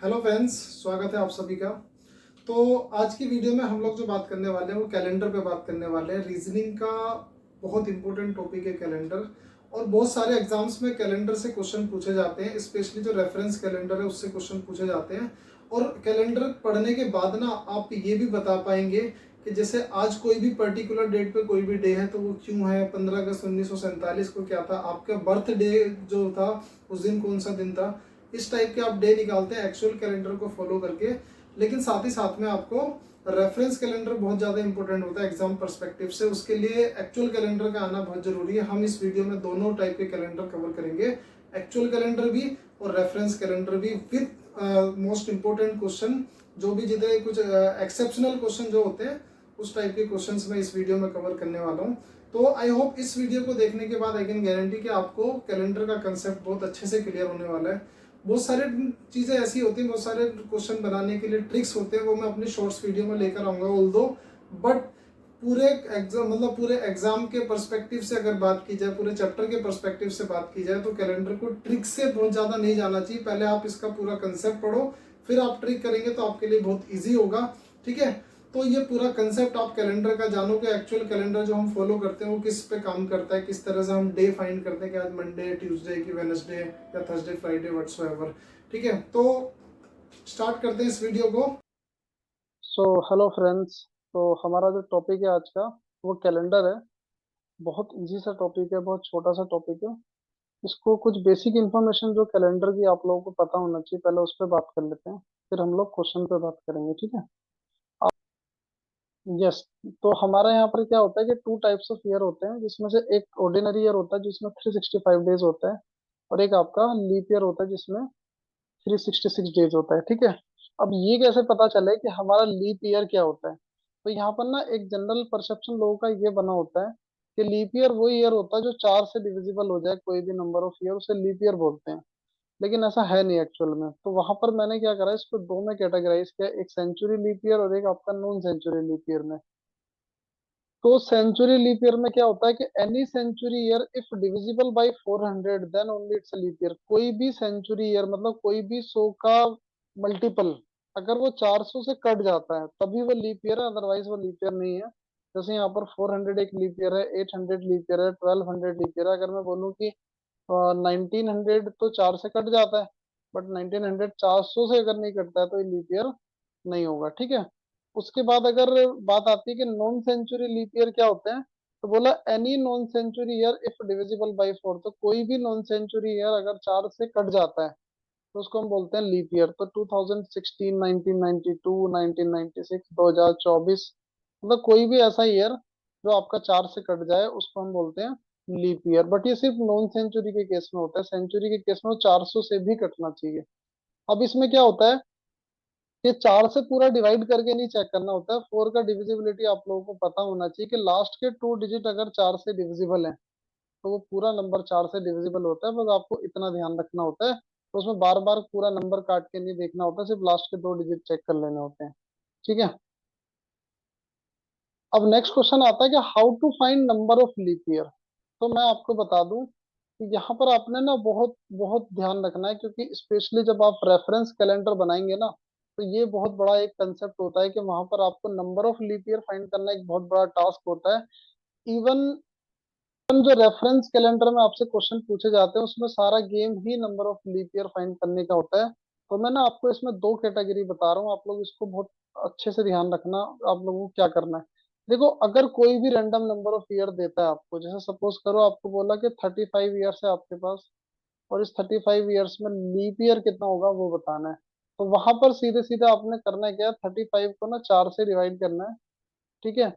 Hello friends, स्वागत है आप सभी का। तो आज की वीडियो में हम लोग जो बात करने वाले हैं वो कैलेंडर पे बात करने वाले हैं। रीजनिंग का बहुत इंपॉर्टेंट टॉपिक है कैलेंडर, और बहुत सारे एग्जाम्स में कैलेंडर से क्वेश्चन पूछे जाते हैं। स्पेशली जो रेफरेंस कैलेंडर है उससे क्वेश्चन पूछे जाते हैं। और कैलेंडर पढ़ने के बाद ना आप ये भी बता पाएंगे कि जैसे आज कोई भी पर्टिकुलर डेट पे कोई भी डे है तो वो क्यों है। 15 अगस्त 1947 को क्या था, आपका बर्थ डे जो था उस दिन कौन सा दिन था। इस टाइप के आप डे निकालते हैं एक्चुअल कैलेंडर को फॉलो करके। लेकिन साथ ही साथ में आपको रेफरेंस कैलेंडर बहुत ज़्यादा इंपॉर्टेंट होता है एग्जाम पर्सपेक्टिव से। उसके लिए एक्चुअल कैलेंडर का आना बहुत जरूरी है। हम इस वीडियो में दोनों टाइप के कैलेंडर कवर करेंगे, एक्चुअल कैलेंडर भी और रेफरेंस कैलेंडर भी, विथ मोस्ट इंपॉर्टेंट क्वेश्चन। जो भी जितने कुछ एक्सेप्शनल क्वेश्चन जो होते हैं उस टाइप के क्वेश्चंस मैं इस वीडियो में कवर करने वाला हूँ। तो आई होप इस वीडियो को देखने के बाद आई कैन गारंटी कि आपको कैलेंडर का कंसेप्ट बहुत अच्छे से क्लियर होने वाला है। बहुत सारे चीज़ें ऐसी होती हैं, बहुत सारे क्वेश्चन बनाने के लिए ट्रिक्स होते हैं, वो मैं अपनी शॉर्ट्स वीडियो में लेकर आऊँगा ऑल्दो। बट पूरे एग्जाम मतलब पूरे एग्जाम के पर्सपेक्टिव से अगर बात की जाए, पूरे चैप्टर के पर्सपेक्टिव से बात की जाए, तो कैलेंडर को ट्रिक से बहुत ज़्यादा नहीं जाना चाहिए। पहले आप इसका पूरा कंसेप्ट पढ़ो, फिर आप ट्रिक करेंगे तो आपके लिए बहुत ईजी होगा। ठीक है, तो ये पूरा कंसेप्ट आप कैलेंडर का जानो कि एक्चुअल कैलेंडर जो हम फॉलो करते हैं वो किस पे काम करता है, किस तरह से हम डे फाइंड करते हैं कि आज मंडे, ट्यूसडे की वेडनेसडे या थर्सडे, फ्राइडे, व्हाट्सएवर। ठीक है, तो स्टार्ट करते हैं इस वीडियो को। Hello friends. तो हमारा जो टॉपिक है आज का वो कैलेंडर है। बहुत इजी सा टॉपिक है, बहुत छोटा सा टॉपिक है। इसको कुछ बेसिक इन्फॉर्मेशन जो कैलेंडर की आप लोगों को पता होना चाहिए, पहले उस पर बात कर लेते हैं, फिर हम लोग क्वेश्चन पे बात करेंगे, ठीक है। यस। तो हमारे यहाँ पर क्या होता है कि टू टाइप्स ऑफ ईयर होते हैं, जिसमें से एक ऑर्डिनरी ईयर होता है जिसमें 365 डेज होता है, और एक आपका लीप ईयर होता है जिसमें 366 डेज होता है, ठीक है। अब ये कैसे पता चले कि हमारा लीप ईयर क्या होता है? तो यहाँ पर ना एक जनरल परसेप्शन लोगों का ये बना होता है कि लीप ईयर वो ईयर होता है जो 4 से डिविजिबल हो जाए, कोई भी नंबर ऑफ ईयर उसे लीप ईयर बोलते हैं। लेकिन ऐसा है नहीं एक्चुअल में। तो वहां पर मैंने क्या करा, इसको दो में कैटेगराइज किया, एक सेंचुरी लीप ईयर और एक आपका नॉन सेंचुरी लीप ईयर में। तो सेंचुरी लीप ईयर में क्या होता है कि any century year if divisible by 400 then only it's leap year. कोई भी सेंचुरी ईयर मतलब कोई भी 100 का मल्टीपल अगर वो 400 से कट जाता है तभी वो लीप ईयर है, अदरवाइज वो लीप ईयर नहीं है। जैसे यहाँ पर 400 एक लीप ईयर है, 800 लीप ईयर है, 1200 लीप ईयर है। अगर मैं बोलूँ कि 1900 तो 4 से कट जाता है, बट 1900 400 से अगर नहीं कटता है तो ये लीप ईयर नहीं होगा, ठीक है। उसके बाद अगर बात आती है कि नॉन सेंचुरी लीप ईयर क्या होते हैं, तो बोला any non century year if divisible by 4। तो कोई भी नॉन सेंचुरी ईयर अगर 4 से कट जाता है तो उसको हम बोलते हैं लीप ईयर। तो 2016, 1992, 1996, 2024, मतलब कोई भी ऐसा ईयर जो आपका 4 से कट जाए उसको हम बोलते हैं लीप ईयर। बट ये सिर्फ नॉन सेंचुरी के केस में होता है, सेंचुरी के केस में वो 400 से भी कटना चाहिए। अब इसमें क्या होता है कि 4 से पूरा डिवाइड करके नहीं चेक करना होता है, 4 का डिविजिबिलिटी आप लोगों को पता होना चाहिए कि लास्ट के 2 डिजिट अगर 4 से डिविजिबल है तो वो पूरा नंबर 4 से डिविजिबल होता है। बस आपको इतना ध्यान रखना होता है। तो उसमें बार बार पूरा नंबर काट के नहीं देखना होता, सिर्फ लास्ट के 2 डिजिट चेक कर लेने होते हैं, ठीक है। अब नेक्स्ट क्वेश्चन आता है कि how to find number of leap year. तो मैं आपको बता दूं कि यहाँ पर आपने ना बहुत बहुत ध्यान रखना है, क्योंकि स्पेशली जब आप रेफरेंस कैलेंडर बनाएंगे ना, तो ये बहुत बड़ा एक कंसेप्ट होता है कि वहां पर आपको number of leap year find करना एक बहुत बड़ा टास्क होता है। इवन जो रेफरेंस कैलेंडर में आपसे क्वेश्चन पूछे जाते हैं उसमें सारा गेम ही number of leap year find करने का होता है। तो मैं ना आपको इसमें दो कैटेगरी बता रहा हूँ, आप लोग इसको बहुत अच्छे से ध्यान रखना। आप लोगों को क्या करना है, देखो, अगर कोई भी रैंडम नंबर ऑफ ईयर देता है आपको, जैसे सपोज करो आपको बोला कि 35 ईयर्स है आपके पास, और इस 35 ईयर्स में लीप ईयर कितना होगा वो बताना है। तो वहां पर सीधे सीधे आपने करना है क्या, 35 को ना 4 से डिवाइड करना है, ठीक है।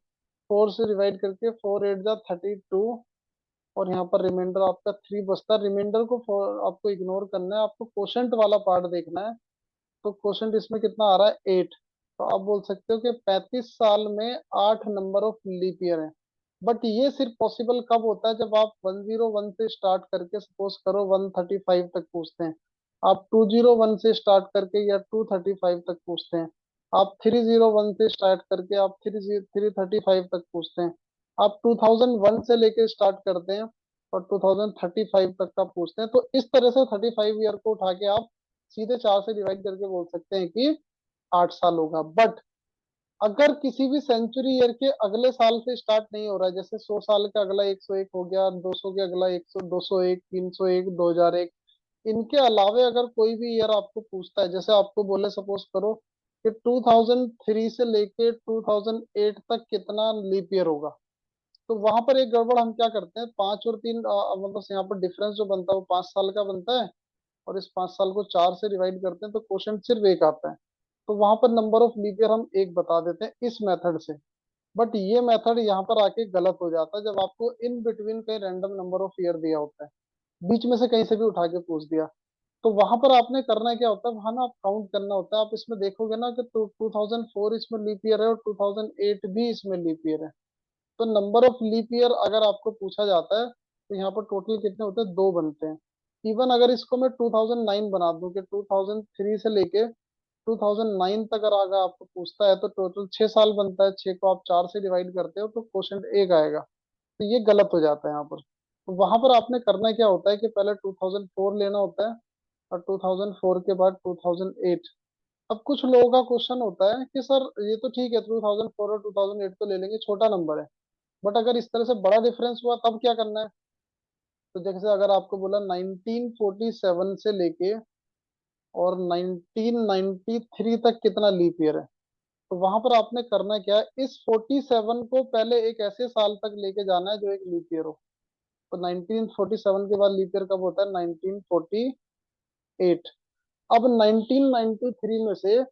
4 से डिवाइड करके 4 8 जा 32, और यहाँ पर रिमाइंडर आपका 3 बचता है। रिमाइंडर को आपको इग्नोर करना है, आपको क्वोशंट वाला पार्ट देखना है। तो क्वोशंट इसमें कितना आ रहा है, 8। तो आप बोल सकते हो कि 35 साल में 8 नंबर ऑफ लीप ईयर है। बट ये सिर्फ पॉसिबल कब होता है, जब आप 101 से स्टार्ट करके सपोज करो 135 तक पूछते हैं, आप 201 से स्टार्ट करके या 235 तक पूछते हैं, आप 301 से स्टार्ट करके आप 335 तक पूछते हैं, आप 2001 से लेके स्टार्ट करते हैं और 2035 तक का पूछते हैं। तो इस तरह से 35 ईयर को उठा के आप सीधे 4 से डिवाइड करके बोल सकते हैं कि 8 साल होगा। बट अगर किसी भी सेंचुरी ईयर के अगले साल से स्टार्ट नहीं हो रहा है, जैसे 100 साल का अगला 101 हो गया, 200 के अगला 100, 201, 301, 2001, इनके अलावे अगर कोई भी ईयर आपको पूछता है, जैसे आपको बोले सपोज करो कि 2003 से लेके 2008 तक कितना लीप ईयर होगा, तो वहां पर एक गड़बड़ हम क्या करते हैं, 5 और 3 मतलब यहाँ पर डिफरेंस जो बनता है वो 5 साल का बनता है, और इस 5 साल को 4 से डिवाइड करते हैं तो क्वेश्चन सिर्फ एक आता है। तो वहां पर नंबर ऑफ लीप ईयर हम एक बता देते हैं इस मेथड से। बट ये मेथड यहाँ पर आके गलत हो जाता है जब आपको इन बिटवीन कहीं रैंडम नंबर ऑफ ईयर दिया होता है, बीच में से कहीं से भी उठा के पूछ दिया, तो वहां पर आपने करना क्या होता है, वहां ना आप काउंट करना होता है। आप इसमें देखोगे ना कि 2004 इसमें लीप ईयर है और 2008 भी इसमें लीप ईयर है। तो नंबर ऑफ लीप ईयर अगर आपको पूछा जाता है तो यहाँ पर टोटल कितने होते हैं, 2 बनते हैं। इवन अगर इसको मैं 2009 बना दूं कि 2003 से लेके 2009 तक अगर आगे आपको पूछता है तो टोटल 6 साल बनता है, 6 को आप 4 से डिवाइड करते हो तो क्वेश्चन एक आएगा। तो ये गलत हो जाता है यहाँ पर। तो वहां पर आपने करना क्या होता है कि पहले 2004 लेना होता है और 2004 के बाद 2008। अब कुछ लोगों का क्वेश्चन होता है कि सर ये तो ठीक है, 2004 और 2008 तो ले लेंगे, छोटा नंबर है, बट अगर इस तरह से बड़ा डिफरेंस हुआ तब क्या करना है। तो जैसे अगर आपको बोला 1947 से लेके और 1993 तक कितना लीप ईयर है, तो वहां पर आपने करना क्या है, इस 47 को पहले एक ऐसे साल तक लेके जाना है जो एक लीप ईयर हो। तो 1947 के बाद लीप ईयर कब होता है, 1948। अब 1993 में से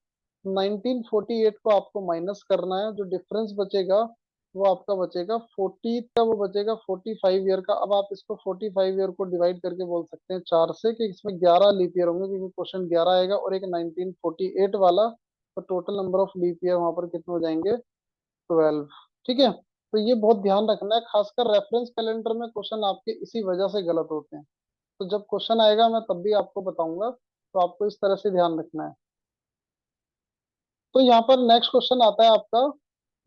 1948 को आपको माइनस करना है, जो डिफरेंस बचेगा वो आपका बचेगा 40 का, वो बचेगा 45 ईयर का। अब आप इसको 45 ईयर को डिवाइड करके बोल सकते हैं 4 से कि इसमें 11 लीप ईयर होंगे, क्योंकि क्वेश्चन 11 आएगा और एक 1948 वाला। तो total number of leap year वहां पर कितने हो जाएंगे, 12। ठीक है, तो ये बहुत ध्यान रखना है, खासकर रेफरेंस कैलेंडर में क्वेश्चन आपके इसी वजह से गलत होते हैं। तो जब क्वेश्चन आएगा मैं तब भी आपको बताऊंगा, तो आपको इस तरह से ध्यान रखना है। तो यहाँ पर नेक्स्ट क्वेश्चन आता है आपका,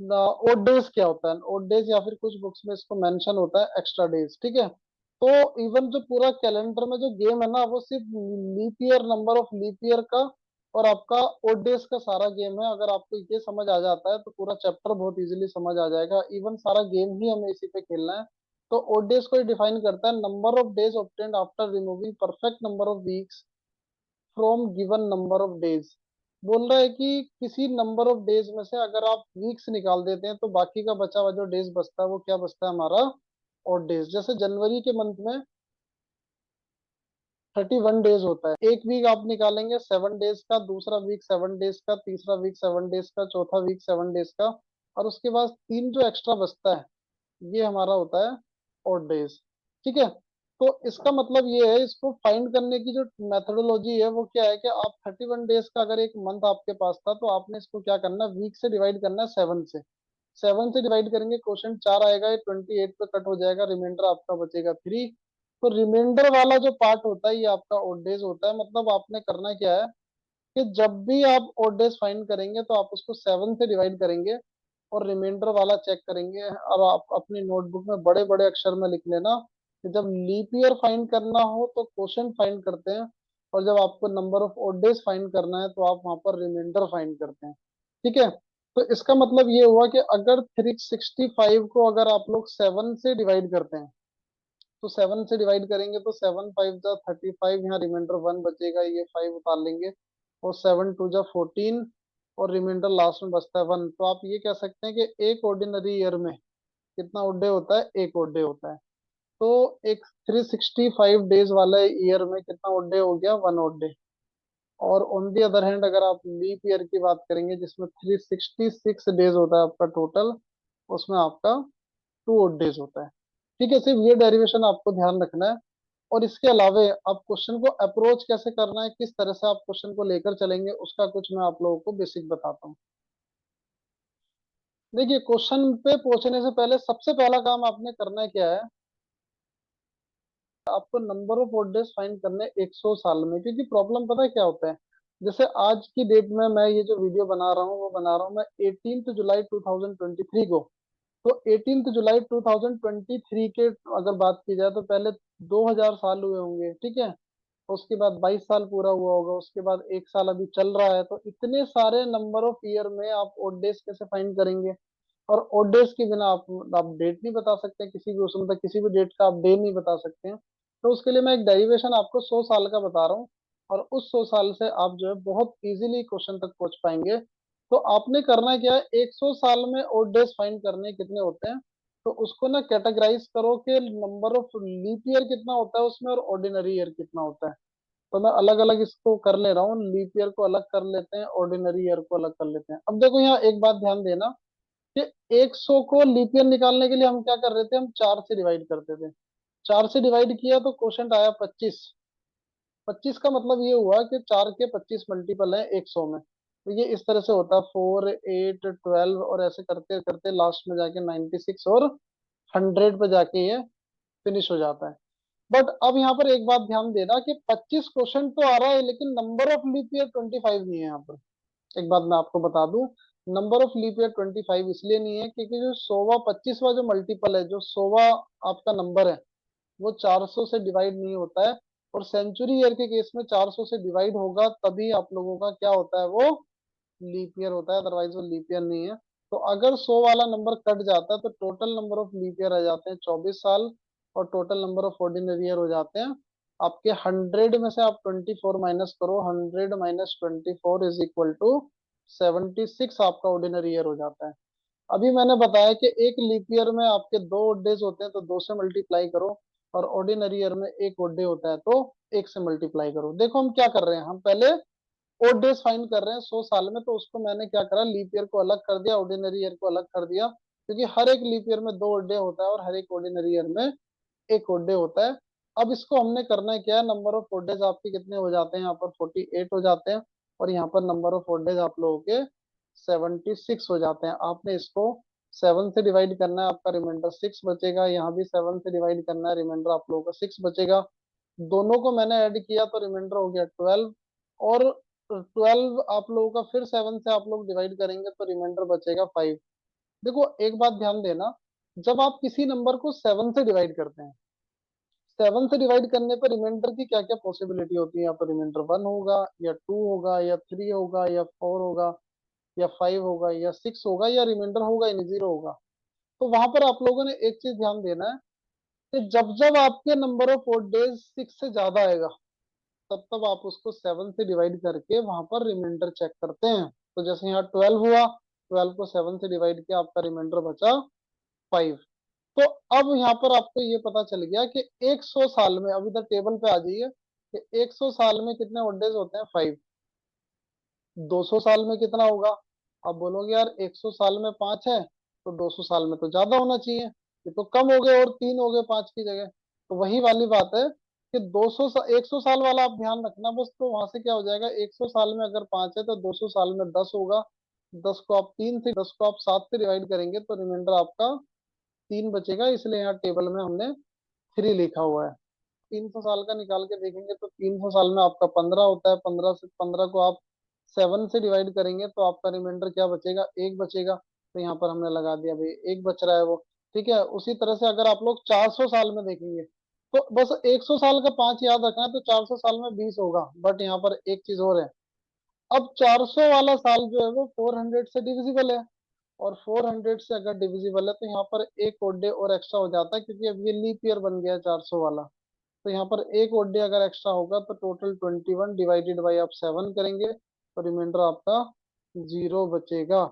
ओड डेज क्या होता है। ओड डेज या फिर कुछ बुक्स में इसको मेंशन होता है एक्स्ट्रा डेज। ठीक है, तो इवन जो पूरा कैलेंडर में जो गेम है ना, वो सिर्फ leap year, number of leap year का और आपका ओड डेज का सारा गेम है। अगर आपको ये समझ आ जाता है तो पूरा चैप्टर बहुत इजीली समझ आ जाएगा। इवन सारा गेम ही हमें इसी पे खेलना है। तो ओड डेज को डिफाइन करता है, number of days obtained after removing perfect number of weeks from given number of days. बोल रहा है कि किसी नंबर ऑफ डेज में से अगर आप वीक्स निकाल देते हैं तो बाकी का बचा हुआ जो डेज बचता है वो क्या बचता है हमारा, और डेज। जैसे जनवरी के मंथ में 31 डेज होता है, एक वीक आप निकालेंगे 7 डेज का, दूसरा वीक 7 डेज का, तीसरा वीक 7 डेज का, चौथा वीक 7 डेज का, और उसके बाद 3 जो एक्स्ट्रा बचता है ये हमारा होता है odd days। ठीक है, तो इसका मतलब ये है, इसको फाइंड करने की जो मेथोडोलॉजी है वो क्या है कि आप 31 डेज का अगर एक मंथ आपके पास था तो आपने इसको क्या करना है, वीक से डिवाइड करना है 7 से। 7 से डिवाइड करेंगे, क्वेश्चन 4 आएगा, ये 28 पे कट हो जाएगा, रिमाइंडर आपका बचेगा 3। तो रिमाइंडर वाला जो पार्ट होता है ये आपका odd days होता है। मतलब आपने करना क्या है कि जब भी आप odd days फाइंड करेंगे तो आप उसको 7 से डिवाइड करेंगे और रिमाइंडर वाला चेक करेंगे। अब आप अपनी नोटबुक में बड़े बड़े अक्षर में लिख लेना कि जब लीप ईयर फाइंड करना हो तो क्वेश्चन फाइंड करते हैं, और जब आपको number of odd days find करना है तो आप वहां पर रिमाइंडर फाइंड करते हैं। ठीक है, तो इसका मतलब ये हुआ कि अगर 365 को अगर आप लोग 7 से डिवाइड करते हैं, तो 7 से डिवाइड करेंगे तो 7 5 जा 35, यहाँ रिमाइंडर 1 बचेगा, ये 5 उतार लेंगे, और 7 2 जा 14, और रिमाइंडर लास्ट में बचता है 1। तो आप ये कह सकते हैं कि एक ऑर्डिनरी ईयर में कितना ओड डे होता है, एक ओड डे होता है। तो एक 365 डेज वाले ईयर में कितना ओड डे हो गया, 1 ओड डे। और ऑन दी अदर हैंड अगर आप लीप ईयर की बात करेंगे जिसमें 366 डेज होता है आपका टोटल, उसमें आपका 2 odd days होता है। ठीक है, सिर्फ ये डेरिवेशन आपको ध्यान रखना है। और इसके अलावे आप क्वेश्चन को अप्रोच कैसे करना है, किस तरह से आप क्वेश्चन को लेकर चलेंगे, उसका कुछ मैं आप लोगों को बेसिक बताता हूँ। देखिए, क्वेश्चन पे पहुंचने से पहले सबसे पहला काम आपने करना है क्या है, आपको number of odd days find करने 100 साल में। क्योंकि प्रॉब्लम पता है क्या होता है, जैसे आज की डेट में मैं ये जो वीडियो बना रहा हूँ वो बना रहा हूँ मैं 18 जुलाई 2023 को। तो 18 जुलाई 2023 के अगर बात की जाए तो पहले 2000 साल हुए होंगे। ठीक है, उसके बाद 22 साल पूरा हुआ होगा, उसके बाद 1 साल अभी चल रहा है। तो इतने सारे नंबर ऑफ ईयर में आप ओड डेज कैसे फाइंड करेंगे? और ओड डेज के बिना आप डेट नहीं बता सकते, किसी भी उसमें मतलब किसी भी डेट का आप डे नहीं बता सकते हैं। तो उसके लिए मैं एक डेरिवेशन आपको 100 साल का बता रहा हूँ, और उस 100 साल से आप जो है बहुत इजीली क्वेश्चन तक पहुंच पाएंगे। तो आपने करना क्या है, 100 साल में ओड डेज फाइंड करने कितने होते हैं, तो उसको ना कैटेगराइज करो कि नंबर ऑफ लीप ईयर कितना होता है उसमें और ऑर्डिनरी ईयर कितना होता है। तो मैं अलग अलग इसको कर ले रहा हूँ, लीप ईयर को अलग कर लेते हैं, ऑर्डिनरी ईयर को अलग कर लेते हैं। अब देखो यहाँ एक बात ध्यान देना कि 100 को लीप ईयर निकालने के लिए हम क्या कर रहे थे, हम 4 से डिवाइड करते थे। 4 से डिवाइड किया तो क्वेश्चन आया 25। 25 का मतलब ये हुआ कि 4 के 25 मल्टीपल है 100 में। तो ये इस तरह से होता है, 4 8 12 और ऐसे करते करते लास्ट में जाके 96 और 100 पे जाके ये फिनिश हो जाता है। बट अब यहाँ पर एक बात ध्यान देना कि 25 क्वेश्चन तो आ रहा है, लेकिन नंबर ऑफ लीप ईयर 25 नहीं है यहाँ पर। एक बात मैं आपको बता दूं, नंबर ऑफ लीप ईयर 25 इसलिए नहीं है क्योंकि जो 100वां 25वां जो मल्टीपल है, जो 100वां आपका नंबर है, वो 400 से डिवाइड नहीं होता है। और सेंचुरी ईयर के केस में 400 से डिवाइड होगा तभी आप लोगों का क्या होता है, वो लीप ईयर होता है, अदरवाइज वो लीप ईयर नहीं है। तो अगर 100 वाला नंबर कट जाता है तो total number of leap year आ जाते हैं 24 साल, और total number of ordinary year हो जाते हैं आपके 100 में से आप 24 माइनस करो, 100 माइनस 24 इज इक्वल टू 76 आपका ऑर्डिनरी ईयर हो जाता है। अभी मैंने बताया कि एक लीप ईयर में आपके 2 डेज होते हैं तो 2 से मल्टीप्लाई करो, और ऑर्डिनरी ईयर में एक डे होता है तो 1 से मल्टीप्लाई करो। देखो हम क्या कर रहे हैं, हम पहले ओड डेज फाइंड कर रहे हैं 100 साल में, तो उसको मैंने क्या करा, लीप ईयर को अलग कर दिया, ऑर्डिनरी ईयर को अलग कर दिया, क्योंकि हर एक लीप ईयर में 2 डे होता है और हर एक ऑर्डिनरी ईयर में एक डे होता है। अब इसको हमने करना है क्या है, नंबर ऑफ डेज आपके कितने हो जाते हैं यहाँ पर, 48 हो जाते हैं, और यहाँ पर नंबर ऑफ डेज आप लोगों के 76 हो जाते हैं। आपने इसको 7 से डिवाइड करना है, आपका रिमाइंडर 6 बचेगा, यहाँ भी 7 से डिवाइड करना है, रिमाइंडर आप लोगों का 6 बचेगा। दोनों को मैंने ऐड किया तो रिमाइंडर हो गया 12, और 12 आप लोगों का फिर 7 से आप लोग डिवाइड करेंगे तो रिमाइंडर बचेगा 5। देखो एक बात ध्यान देना, जब आप किसी नंबर को 7 से डिवाइड करते हैं, 7 से डिवाइड करने पर रिमाइंडर की क्या क्या पॉसिबिलिटी होती है, या तो रिमाइंडर 1 होगा, या 2 होगा, या 3 होगा, या 4 होगा, या 5 होगा, या 6 होगा, या रिमाइंडर होगा ही नहीं, 0 होगा। तो वहां पर आप लोगों ने एक चीज ध्यान देना है कि जब जब आपके नंबर ऑफ ओड डेज 6 से ज्यादा आएगा, तब तब आप उसको 7 से डिवाइड करके वहां पर रिमाइंडर चेक करते हैं। तो जैसे यहाँ 12 हुआ, 12 को 7 से डिवाइड किया, आपका रिमाइंडर बचा 5। तो अब यहाँ पर आपको ये पता चल गया कि 100 साल में, अब इधर टेबल पे आ जाइए, कि 100 साल में कितने ओड डेज होते हैं, 5। 200 साल में कितना होगा? आप बोलोगे यार 100 साल में 5 है, तो 200 साल में तो ज्यादा होना चाहिए, ये तो कम हो गए और 3 हो गए 5 की जगह। तो वही वाली बात है कि 100 साल वाला आप ध्यान रखना बस। तो वहां से क्या हो जाएगा, 100 साल में अगर 5 है तो 200 साल में 10 होगा। 10 को आप 3 से 10 को आप 7 से डिवाइड करेंगे तो रिमाइंडर आपका 3 बचेगा, इसलिए यहाँ टेबल में हमने 3 लिखा हुआ है। 300 साल का निकाल के देखेंगे तो 300 साल में आपका 15 होता है, 15 को आप 7 से डिवाइड करेंगे तो आपका रिमाइंडर क्या बचेगा, 1 बचेगा। तो यहाँ पर हमने लगा दिया भाई 1 बच रहा है वो। ठीक है, उसी तरह से अगर आप लोग 400 साल में देखेंगे, तो बस 100 साल का 5 याद रखना है, तो 400 साल में 20 होगा। बट यहाँ पर एक चीज और है, अब 400 वाला साल जो है वो 400 से डिविजिबल है, और 400 से अगर डिविजिबल है तो यहाँ पर एक ओड डे और एक्स्ट्रा हो जाता है, क्योंकि अब ये लीप ईयर बन गया 400 वाला। तो यहाँ पर एक ओड डे अगर एक्स्ट्रा होगा तो टोटल 21 डिवाइडेड बाई आप 7 करेंगे तो रिमाइंडर आपका 0 बचेगा।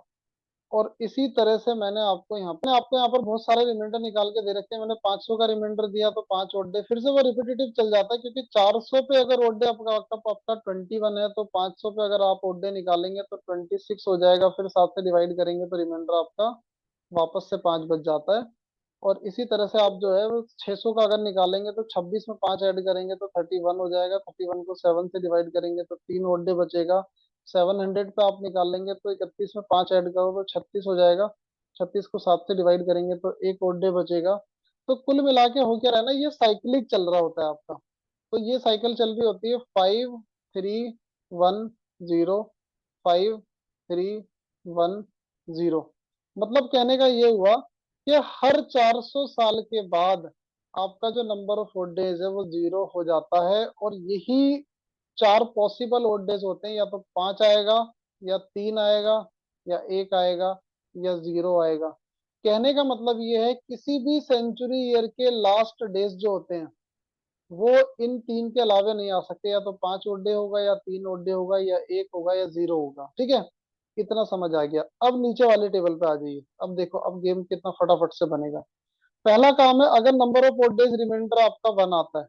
और इसी तरह से मैंने आपको यहाँ पर बहुत सारे रिमाइंडर निकाल के दे रखे हैं। मैंने 500 का रिमाइंडर दिया तो 5 ओड डे, फिर से वो रिपीटेटिव चल जाता है, क्योंकि 400 पे अगर ओड डे आपका 21 है, तो 500 पे अगर आप ओड डे निकालेंगे तो 26 हो जाएगा, फिर 7 से डिवाइड करेंगे तो रिमाइंडर आपका वापस से 5 बच जाता है। और इसी तरह से आप जो है वो 600 का अगर निकालेंगे तो 26 में 5 ऐड करेंगे तो 31 हो जाएगा, 31 को 7 से डिवाइड करेंगे तो 3 ओड डे बचेगा। 700 पे आप निकालेंगे तो 31 में 5 ऐड करो तो 36 हो जाएगा, 36 को 7 से डिवाइड करेंगे तो एक ओड डे बचेगा। तो कुल मिला के हो क्या रहा है ना, ये साइक्लिक चल रहा होता है आपका। तो ये साइकिल चल रही होती है 5 3 1 0, 5 3 1 0। मतलब कहने का ये हुआ कि हर 400 साल के बाद आपका जो नंबर ऑफ ओड डेज है वो 0 हो जाता है। और यही 4 पॉसिबल ओड डेज होते हैं, या तो 5 आएगा, या 3 आएगा, या 1 आएगा, या 0 आएगा। कहने का मतलब ये है किसी भी सेंचुरी ईयर के लास्ट डेज जो होते हैं वो इन 3 के अलावे नहीं आ सकते, या तो 5 ओड डे होगा, या 3 ओड डे होगा, या 1 होगा, या 0 होगा। ठीक है, इतना समझ आ गया। अब नीचे वाले टेबल पे आ जाइए। अब देखो अब गेम कितना फटाफट से बनेगा। पहला काम है, अगर number of odd days reminder आपका 1 आता है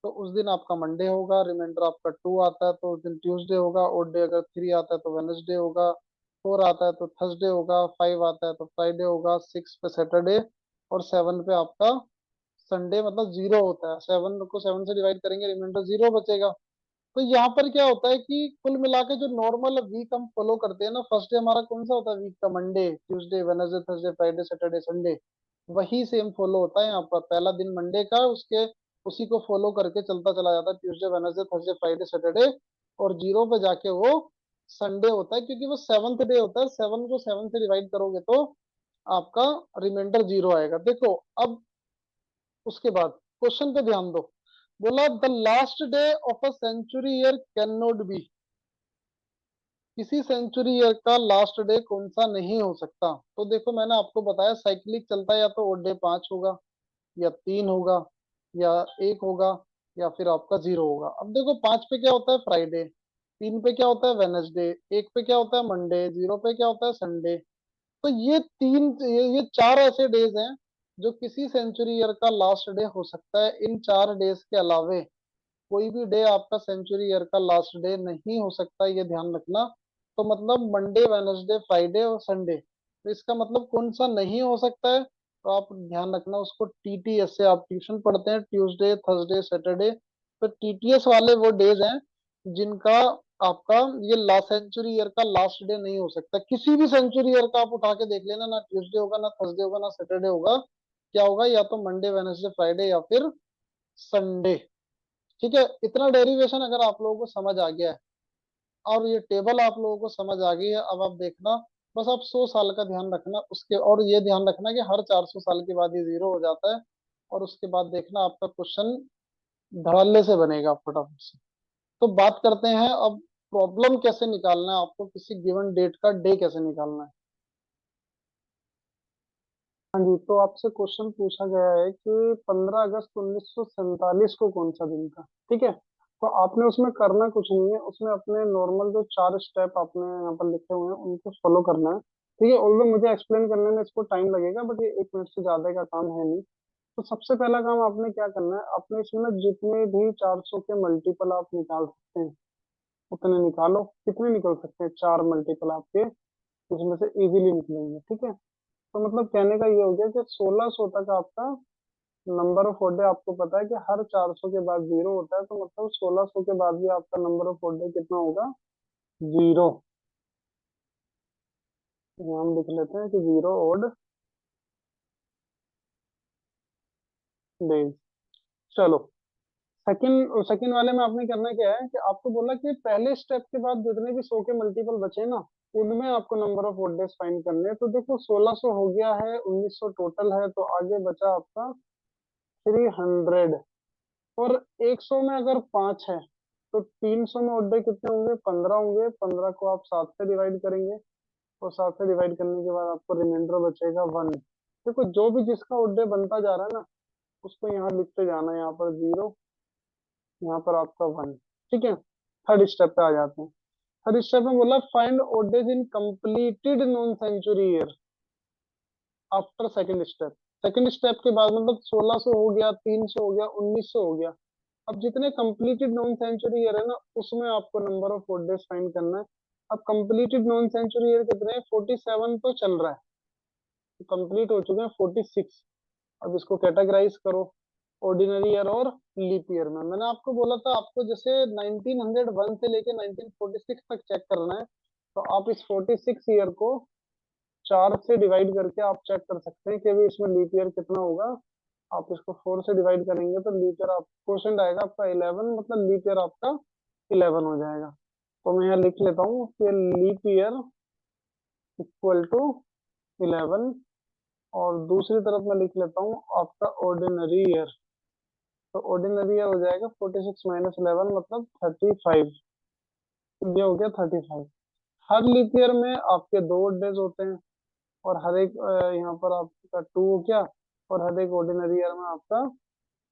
तो उस दिन आपका मंडे होगा। रिमाइंडर आपका 2 आता है तो उस दिन ट्यूसडे होगा। ओड डे अगर 3 आता है तो वेनसडे होगा। 4 आता है तो थर्सडे होगा। 5 आता है तो फ्राइडे होगा। 6 पे सैटरडे, और 7 पे आपका संडे, मतलब 0 होता है। 7 को 7 से डिवाइड करेंगे, रिमाइंडर 0 बचेगा। तो यहाँ पर क्या होता है कि कुल मिला के जो नॉर्मल वीक हम फॉलो करते हैं ना, फर्स्ट डे हमारा कौन सा होता है वीक का? Monday, Tuesday, Wednesday, Thursday, Friday, Saturday, Sunday. वही सेम फॉलो होता है यहाँ पर। पहला दिन मंडे का, उसके उसी को फॉलो करके चलता चला जाता है, Tuesday, Wednesday, Thursday, Friday, Saturday, और 0 पे जाके वो संडे होता है, क्योंकि वो 7th डे होता है। 7 को 7 से डिवाइड करोगे तो आपका रिमाइंडर 0 आएगा। देखो अब उसके बाद क्वेश्चन पे ध्यान दो। बोला the last day of a century year can not be. किसी सेंचुरी ईयर का लास्ट डे कौन सा नहीं हो सकता? तो देखो मैंने आपको बताया साइक्लिक चलता है, या तो ओड डे 5 होगा, या 3 होगा, या 1 होगा, या फिर आपका 0 होगा। अब देखो 5 पे क्या होता है? फ्राइडे। 3 पे क्या होता है? वेनसडे। 1 पे क्या होता है? मंडे। 0 पे क्या होता है? संडे। तो ये 4 ऐसे डेज हैं जो किसी सेंचुरी ईयर का लास्ट डे हो सकता है। इन 4 डेज के अलावे कोई भी डे आपका सेंचुरी ईयर का लास्ट डे नहीं हो सकता, ये ध्यान रखना। तो मतलब मंडे, वेनसडे, फ्राइडे और संडे। तो इसका मतलब कौन सा नहीं हो सकता है? तो आप ध्यान रखना उसको। टीटीएस से आप ट्यूशन पढ़ते हैं, ट्यूसडे, थर्सडे, सैटरडे। तो टीटीएस वाले वो डेज हैं जिनका आपका ये लास्ट सेंचुरी ईयर का लास्ट डे नहीं हो सकता। किसी भी सेंचुरी ईयर का आप उठा के देख लेना, ना ट्यूसडे होगा, ना थर्सडे होगा, ना सैटरडे होगा। क्या होगा? या तो मंडे, वेनसडे, फ्राइडे, या फिर संडे। ठीक है, इतना डेरिवेशन अगर आप लोगों को समझ आ गया है, और ये टेबल आप लोगों को समझ आ गई है, अब आप देखना। बस आप 100 साल का ध्यान रखना उसके, और ये ध्यान रखना कि हर 400 साल के बाद ये 0 हो जाता है। और उसके बाद देखना आपका क्वेश्चन धड़ल्ले से बनेगा फटाफट से। तो बात करते हैं अब प्रॉब्लम कैसे निकालना है आपको, किसी गिवन डेट का डे कैसे निकालना है। हाँ जी, तो आपसे क्वेश्चन पूछा गया है कि 15 अगस्त 1947 को कौन सा दिन था। ठीक है, तो आपने उसमें करना कुछ नहीं है। उसमें अपने नॉर्मल जो 4 स्टेप आपने यहाँ पर लिखे हुए हैं उनको फॉलो करना है। ठीक है, ऑल्दो मुझे एक्सप्लेन करने में इसको टाइम लगेगा, बट ये 1 मिनट से ज्यादा का काम है नहीं। तो सबसे पहला काम आपने क्या करना है, आपने इसमें ना जितने भी 400 के मल्टीपल आप निकाल सकते हैं उतने निकालो। कितने निकल सकते हैं? 4 मल्टीपल आपके इसमें से इजीली निकलेंगे। ठीक है, तो मतलब कहने का ये हो गया कि 1600 तक आपका नंबर ऑफ ओडे, आपको पता है कि हर 400 के बाद 0 होता है, तो मतलब 1600 के बाद भी आपका नंबर ऑफ ओडे कितना होगा? 0। हम लिख लेते हैं कि 0 ओड डेज। चलो, सेकंड सेकंड वाले में आपने करना क्या है कि आपको बोला कि पहले स्टेप के बाद जितने भी 100 के मल्टीपल बचे ना उनमें आपको number of odd days find करने हैं। तो देखो 1600 हो गया है, 1900 टोटल है, तो आगे बचा आपका 300। और 100 में अगर 5 है तो 300 में ओड कितने होंगे? 15 होंगे। 15 को आप 7 से डिवाइड करेंगे, और 7 से डिवाइड करने के बाद आपको रिमाइंडर बचेगा 1। देखो जो भी जिसका ओड बनता जा रहा है ना उसको यहाँ लिखते जाना है। यहाँ पर 0, यहाँ पर आपका 1। ठीक है, थर्ड स्टेप पे आ जाते हैं। थर्ड स्टेप में बोला find odd days in completed non century year after second step. Second step के बाद मतलब 1600 हो गया, 300 हो गया, 1900 हो गया। अब जितने कंप्लीटेड नॉन सेंचुरी ईयर है ना उसमें आपको number of odd days find करना है। अब कंप्लीटेड नॉन सेंचुरी ईयर कितने हैं? 47 तो चल रहा है, तो कंप्लीट हो चुके हैं 46। अब इसको कैटेगराइज करो ऑर्डिनरी ईयर और लीप ईयर में। मैंने आपको बोला था आपको जैसे 1901 से लेके 1946 तक चेक करना है, तो आप इस 46 ईयर को 4 से डिवाइड करके आप चेक कर सकते हैं कि भी इसमें लीप ईयर कितना होगा। आप इसको 4 से डिवाइड करेंगे तो लीप ईयर आप क्वेश्चन आएगा आपका 11, मतलब लीप ईयर आपका 11 हो जाएगा। तो मैं यहाँ लिख लेता हूँ कि लीप ईयर इक्वल टू 11। और दूसरी तरफ मैं लिख लेता हूँ आपका ऑर्डिनरी ईयर। तो ऑर्डिनरी ईयर हो जाएगा 46 माइनस 11 मतलब 35। ये हो गया 35। हर लीप ईयर में आपके दो डेज होते हैं, और हर एक यहाँ पर आपका टू हो गया, और हर एक ऑर्डिनरी ईयर में आपका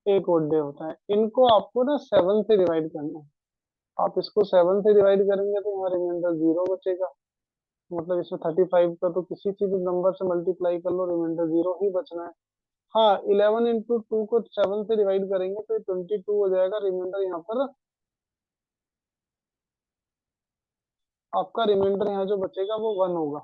एक ओड डे होता है। इनको आपको ना 7 से डिवाइड करना है। आप इसको 7 से डिवाइड करेंगे तो यहाँ रिमाइंडर 0 बचेगा। मतलब इसमें 35 का तो किसी चीज नंबर से मल्टीप्लाई कर लो, रिमाइंडर 0 ही बचना है। हाँ, 11 इंटू टू को 7 से डिवाइड करेंगे तो 22 हो जाएगा। रिमाइंडर यहाँ पर आपका रिमाइंडर यहाँ जो बचेगा वो 1 होगा।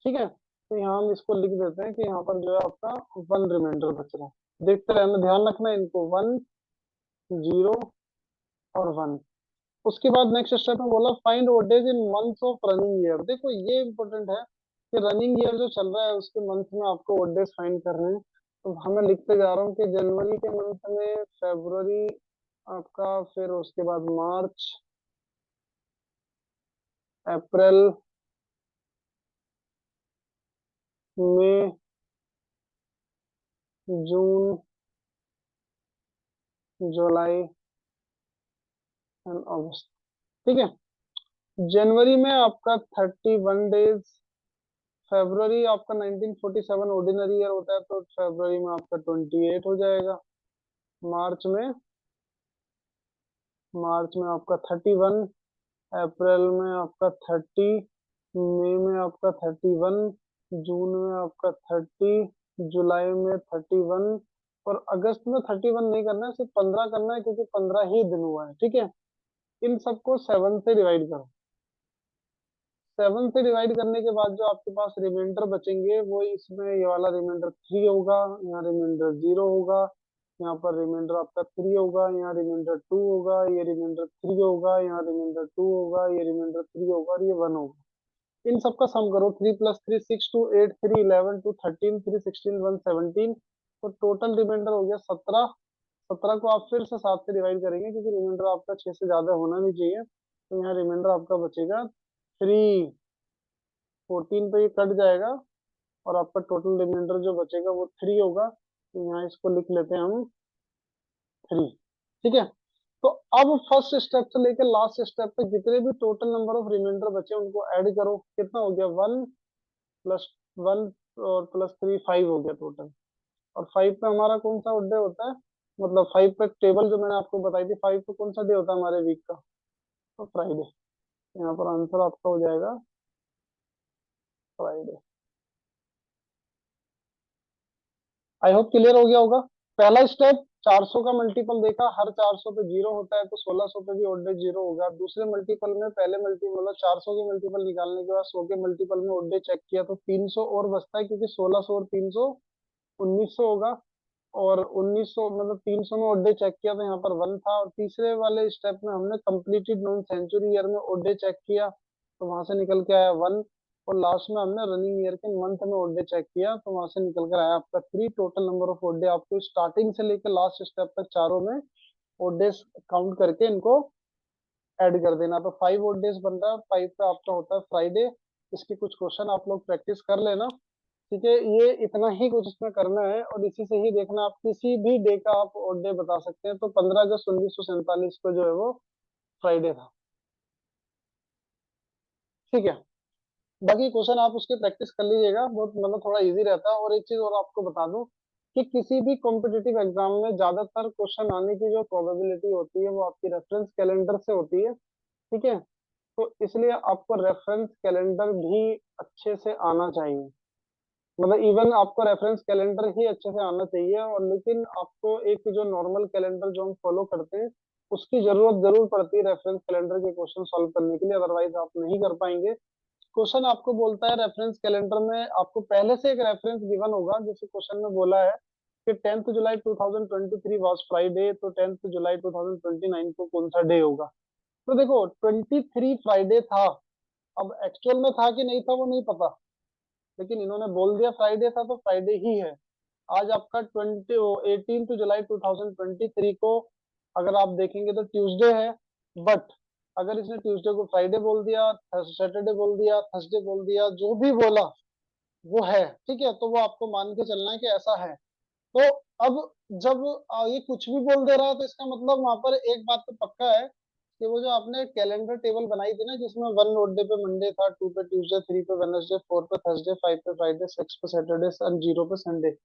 ठीक है, तो यहाँ हम इसको लिख देते हैं कि यहाँ पर जो है आपका 1 रिमाइंडर बच रहा है। देखते रहना, ध्यान रखना इनको, 1 0 और 1। उसके बाद नेक्स्ट स्टेप में बोला find odd days in months of running year. देखो ये इंपॉर्टेंट है कि रनिंग ईयर जो चल रहा है उसके मंथ में आपको ओड डेज फाइंड करने हैं। तो हमें लिखते जा रहा हूँ कि जनवरी के मंथ में फरवरी आपका, फिर उसके बाद मार्च, अप्रैल, मई, जून, जुलाई एंड अगस्त। ठीक है, जनवरी में आपका 31 डेज, फरवरी आपका 1947 ऑर्डिनरी ईयर होता है तो फरवरी में आपका 28 हो जाएगा। मार्च में आपका 31, अप्रैल में आपका 30, मई में आपका 31, जून में आपका 30, जुलाई में 31, और अगस्त में 31 नहीं करना है, सिर्फ 15 करना है क्योंकि 15 ही दिन हुआ है। ठीक है, इन सबको 7 से डिवाइड करो। 7 से डिवाइड करने के बाद जो आपके पास रिमाइंडर बचेंगे वो इसमें ये वाला रिमाइंडर 3 होगा, यहाँ रिमाइंडर 0 होगा, यहाँ पर रिमाइंडर आपका 3 होगा, यहाँ रिमाइंडर 2 होगा, ये रिमाइंडर 3 होगा, यहाँ रिमाइंडर 2 होगा, ये रिमाइंडर 3 होगा, और ये 1 होगा। इन सबका सम करो, 3 प्लस 3 6 2 8 3 11 2 13 3 16 1 17, तो टोटल रिमाइंडर हो गया 17। 17 को आप फिर से 7 से डिवाइड करेंगे क्योंकि रिमाइंडर आपका 6 से ज्यादा होना नहीं चाहिए, तो यहाँ रिमाइंडर आपका बचेगा 3। 14 पे ये कट जाएगा और आपका टोटल रिमाइंडर जो बचेगा वो 3 होगा, तो यहाँ इसको लिख लेते हैं हम 3। ठीक है, तो अब फर्स्ट स्टेप से लेकर लास्ट स्टेप तक जितने भी टोटल नंबर ऑफ रिमाइंडर बचे उनको ऐड करो। कितना हो गया, 1 प्लस 1 और प्लस 3 5 हो गया टोटल। और 5 पे हमारा कौन सा डे होता है, मतलब 5 पे टेबल जो मैंने आपको बताई थी, 5 पे कौन सा डे होता है हमारे वीक का, तो फ्राइडे। यहाँ पर आंसर आपका हो जाएगा फ्राइडे। आई होप क्लियर हो गया होगा। पहला स्टेप, 400 का मल्टीपल देखा, हर 400 पे 0 होता है तो 1600 पे भी ओड डे 0 होगा। दूसरे मल्टीपल में पहले मल्टीपल मतलब 400 के मल्टीपल निकालने के बाद 100 के मल्टीपल में ओड डे चेक किया तो 300 और बचता है क्योंकि 1600 और 300 1900 होगा। और 1900 मतलब 300 में ओड डे चेक किया तो यहाँ पर 1 था। और तीसरे वाले स्टेप में हमने कंप्लीटेड नॉन सेंचुरी ईयर में ओड डे चेक किया तो वहां से निकल के आया 1। और लास्ट में हमने रनिंग ईयर के मंथ में ओड डे चेक किया तो वहां से निकल कर आया आपका 3। Total number of odd day आपको स्टार्टिंग से लेकर लास्ट स्टेप तक चारों में ओड डेज काउंट करके इनको ऐड कर देना। तो 5 ओड डेज बन रहा है, 5 पे आपका होता है फ्राइडे। इसके कुछ क्वेश्चन आप लोग प्रैक्टिस कर लेना। ठीक है, ये इतना ही कुछ इसमें करना है और इसी से ही देखना, आप किसी भी डे का आप ओड डे बता सकते हैं। तो 15 अगस्त 1947 को जो है वो फ्राइडे था। ठीक है, बाकी क्वेश्चन आप उसके प्रैक्टिस कर लीजिएगा, बहुत मतलब थोड़ा इजी रहता है। और एक चीज और आपको बता दूं कि किसी भी कॉम्पिटिटिव एग्जाम में ज्यादातर क्वेश्चन आने की जो प्रोबेबिलिटी होती है वो आपकी रेफरेंस कैलेंडर से होती है। ठीक है, तो इसलिए आपको रेफरेंस कैलेंडर भी अच्छे से आना चाहिए। मतलब इवन आपको रेफरेंस कैलेंडर ही अच्छे से आना चाहिए, और लेकिन आपको एक जो नॉर्मल कैलेंडर जो हम फॉलो करते हैं उसकी जरूरत जरूर पड़ती है रेफरेंस कैलेंडर के क्वेश्चन सॉल्व करने के लिए, अदरवाइज आप नहीं कर पाएंगे। क्वेश्चन आपको बोलता है रेफरेंस कैलेंडर में आपको पहले से एक रेफरेंस गिवन होगा, जैसे क्वेश्चन में बोला है कि 10th जुलाई 2023 वाज फ्राइडे, तो 10th जुलाई 2029 को कौन सा डे होगा। तो देखो 23 फ्राइडे था, अब एक्चुअल में था कि नहीं था वो नहीं पता, लेकिन इन्होंने बोल दिया फ्राइडे था तो फ्राइडे ही है। आज आपका 18 जुलाई 2023 को अगर आप देखेंगे तो ट्यूसडे है। बट अगर इसने ट्यूसडे को फ्राइडे बोल दिया, सैटरडे बोल दिया, थर्सडे बोल दिया, जो भी बोला, वो है, ठीक है, तो वो आपको मान के चलना है कि ऐसा है। तो अब जब ये कुछ भी बोल दे रहा है तो इसका मतलब वहां पर एक बात तो पक्का है कि वो जो आपने कैलेंडर टेबल बनाई थी ना, जिसमें 1 नोट डे पे मंडे था, 2 पे ट्यूसडे, 3 पे वेडनेसडे, 4 पे थर्सडे, 5 पे फ्राइडे, 6 पे सैटरडे और 0 पे संडे,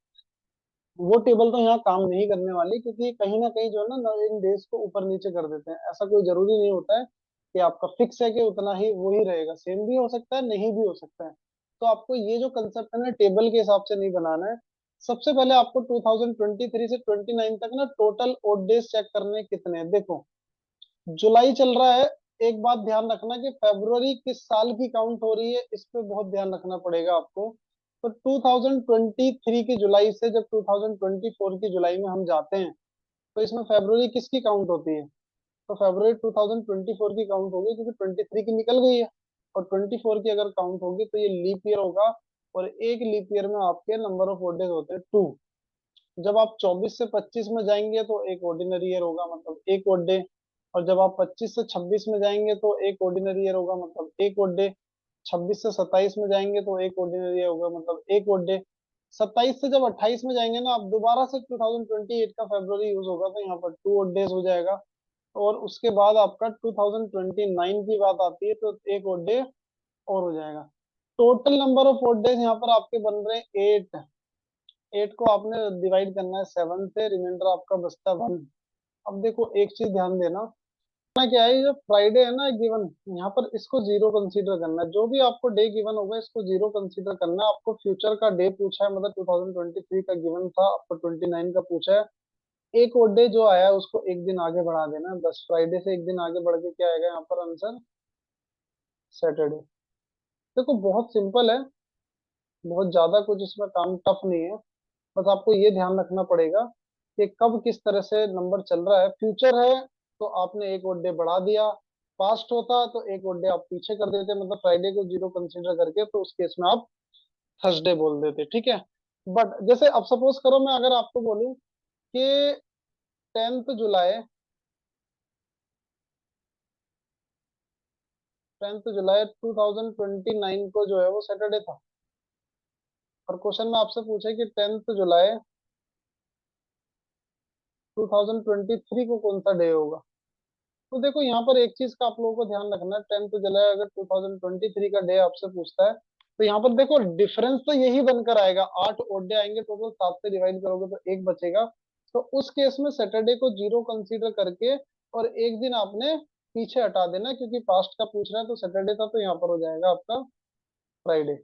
वो टेबल तो यहाँ काम नहीं करने वाली, क्योंकि कहीं ना कहीं जो है ना इन डेज को ऊपर नीचे कर देते हैं। ऐसा कोई जरूरी नहीं होता है कि आपका फिक्स है कि उतना ही वो ही रहेगा, सेम भी हो सकता है, नहीं भी हो सकता है। तो आपको ये जो कंसेप्ट है ना, टेबल के हिसाब से नहीं बनाना है। सबसे पहले आपको 2023 से 29 तक ना टोटल ओड डेज चेक करने हैं कितने हैं। देखो, जुलाई चल रहा है, एक बात ध्यान रखना कि फरवरी किस साल की काउंट हो रही है, इस पे बहुत ध्यान रखना पड़ेगा आपको। तो 2023 की जुलाई से जब 2024 की जुलाई में हम जाते हैं, तो इसमें फरवरी किसकी काउंट होती है? तो फरवरी 2024 की काउंट होगी, क्योंकि 23 की निकल गई है, और 24 की अगर काउंट होगी तो ये लीप ईयर होगा। और एक लीप ईयर में आपके नंबर ऑफ डेज होते हैं 2। जब आप 24 से 25 में जाएंगे तो एक ऑर्डिनरी ईयर होगा, मतलब एक ओड डे। और जब आप 25 से 26 में जाएंगे तो एक ऑर्डिनरी ईयर होगा, मतलब एक ओड डे। 26 से 27 में जाएंगे तो एक ऑर्डिनरी ईयर होगा, मतलब एक ओड डे। 27 से जब 28 में जाएंगे ना, आप दोबारा से 2028 का फरवरी यूज होगा, तो यहाँ पर 2 ओड डेज हो जाएगा। और उसके बाद आपका 2029 की बात आती है तो एक ओड डे और हो जाएगा। Total number of odd days यहाँ पर आपके बन रहे हैं 8। 8 को आपने डिवाइड करना है 7 से, रिमाइंडर आपका बचता है 1। अब देखो एक चीज ध्यान देना, ना क्या है, ये जो फ्राइडे है ना गिवन, यहाँ पर इसको जीरो कंसीडर करना है। जो भी आपको डे गिवन होगा इसको जीरो कंसीडर करना है। आपको फ्यूचर का डे पूछा है, मतलब 2023 का गिवन था, आपको 29 का पूछा है। एक और डे जो आया है उसको एक दिन आगे बढ़ा देना है बस। फ्राइडे से एक दिन आगे बढ़ के क्या आएगा यहाँ पर आंसर? सैटरडे। देखो बहुत सिंपल है, बहुत ज्यादा कुछ इसमें काम टफ नहीं है। बस आपको ये ध्यान रखना पड़ेगा कि कब किस तरह से नंबर चल रहा है। फ्यूचर है तो आपने एक और डे बढ़ा दिया, पास्ट होता तो एक और डे आप पीछे कर देते, मतलब फ्राइडे को जीरो कंसीडर करके, तो उस केस में आप थर्सडे बोल देते, ठीक है। बट जैसे अब सपोज करो मैं अगर आपको बोलूं कि 10th जुलाई, 10th जुलाई 2029 को जो है वो सैटरडे था, और क्वेश्चन में आपसे पूछे कि 10th जुलाई 2023 को कौन सा डे होगा। तो देखो यहाँ पर एक चीज का आप लोगों को ध्यान रखना है, 10th जुलाई अगर 2023 का डे आपसे पूछता है, तो यहाँ पर देखो डिफरेंस तो यही बनकर आएगा, 8 ओड डे आएंगे टोटल, 7 से डिवाइड करोगे तो एक बचेगा। तो उस केस में सैटरडे को जीरो कंसीडर करके और एक दिन आपने पीछे हटा देना, क्योंकि पास्ट का पूछ रहा है तो सैटरडे था, तो यहाँ पर हो जाएगा आपका फ्राइडे।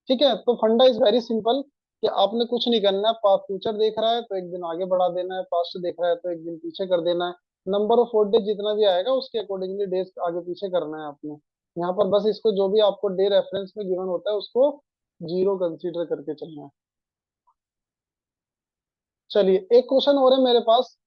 ठीक है, तो फंडा इज वेरी सिंपल कि आपने कुछ नहीं करना है। पास्ट फ्यूचर देख रहा है तो एक दिन आगे बढ़ा देना है, पास्ट देख रहा है तो एक दिन पीछे कर देना है। नंबर ऑफ वर्ड डे जितना भी आएगा उसके अकॉर्डिंगली डेज आगे पीछे करना है आपने। यहाँ पर बस इसको जो भी आपको डे रेफरेंस में गिवन होता है उसको जीरो कंसीडर करके चलना है। चलिए एक क्वेश्चन और है मेरे पास,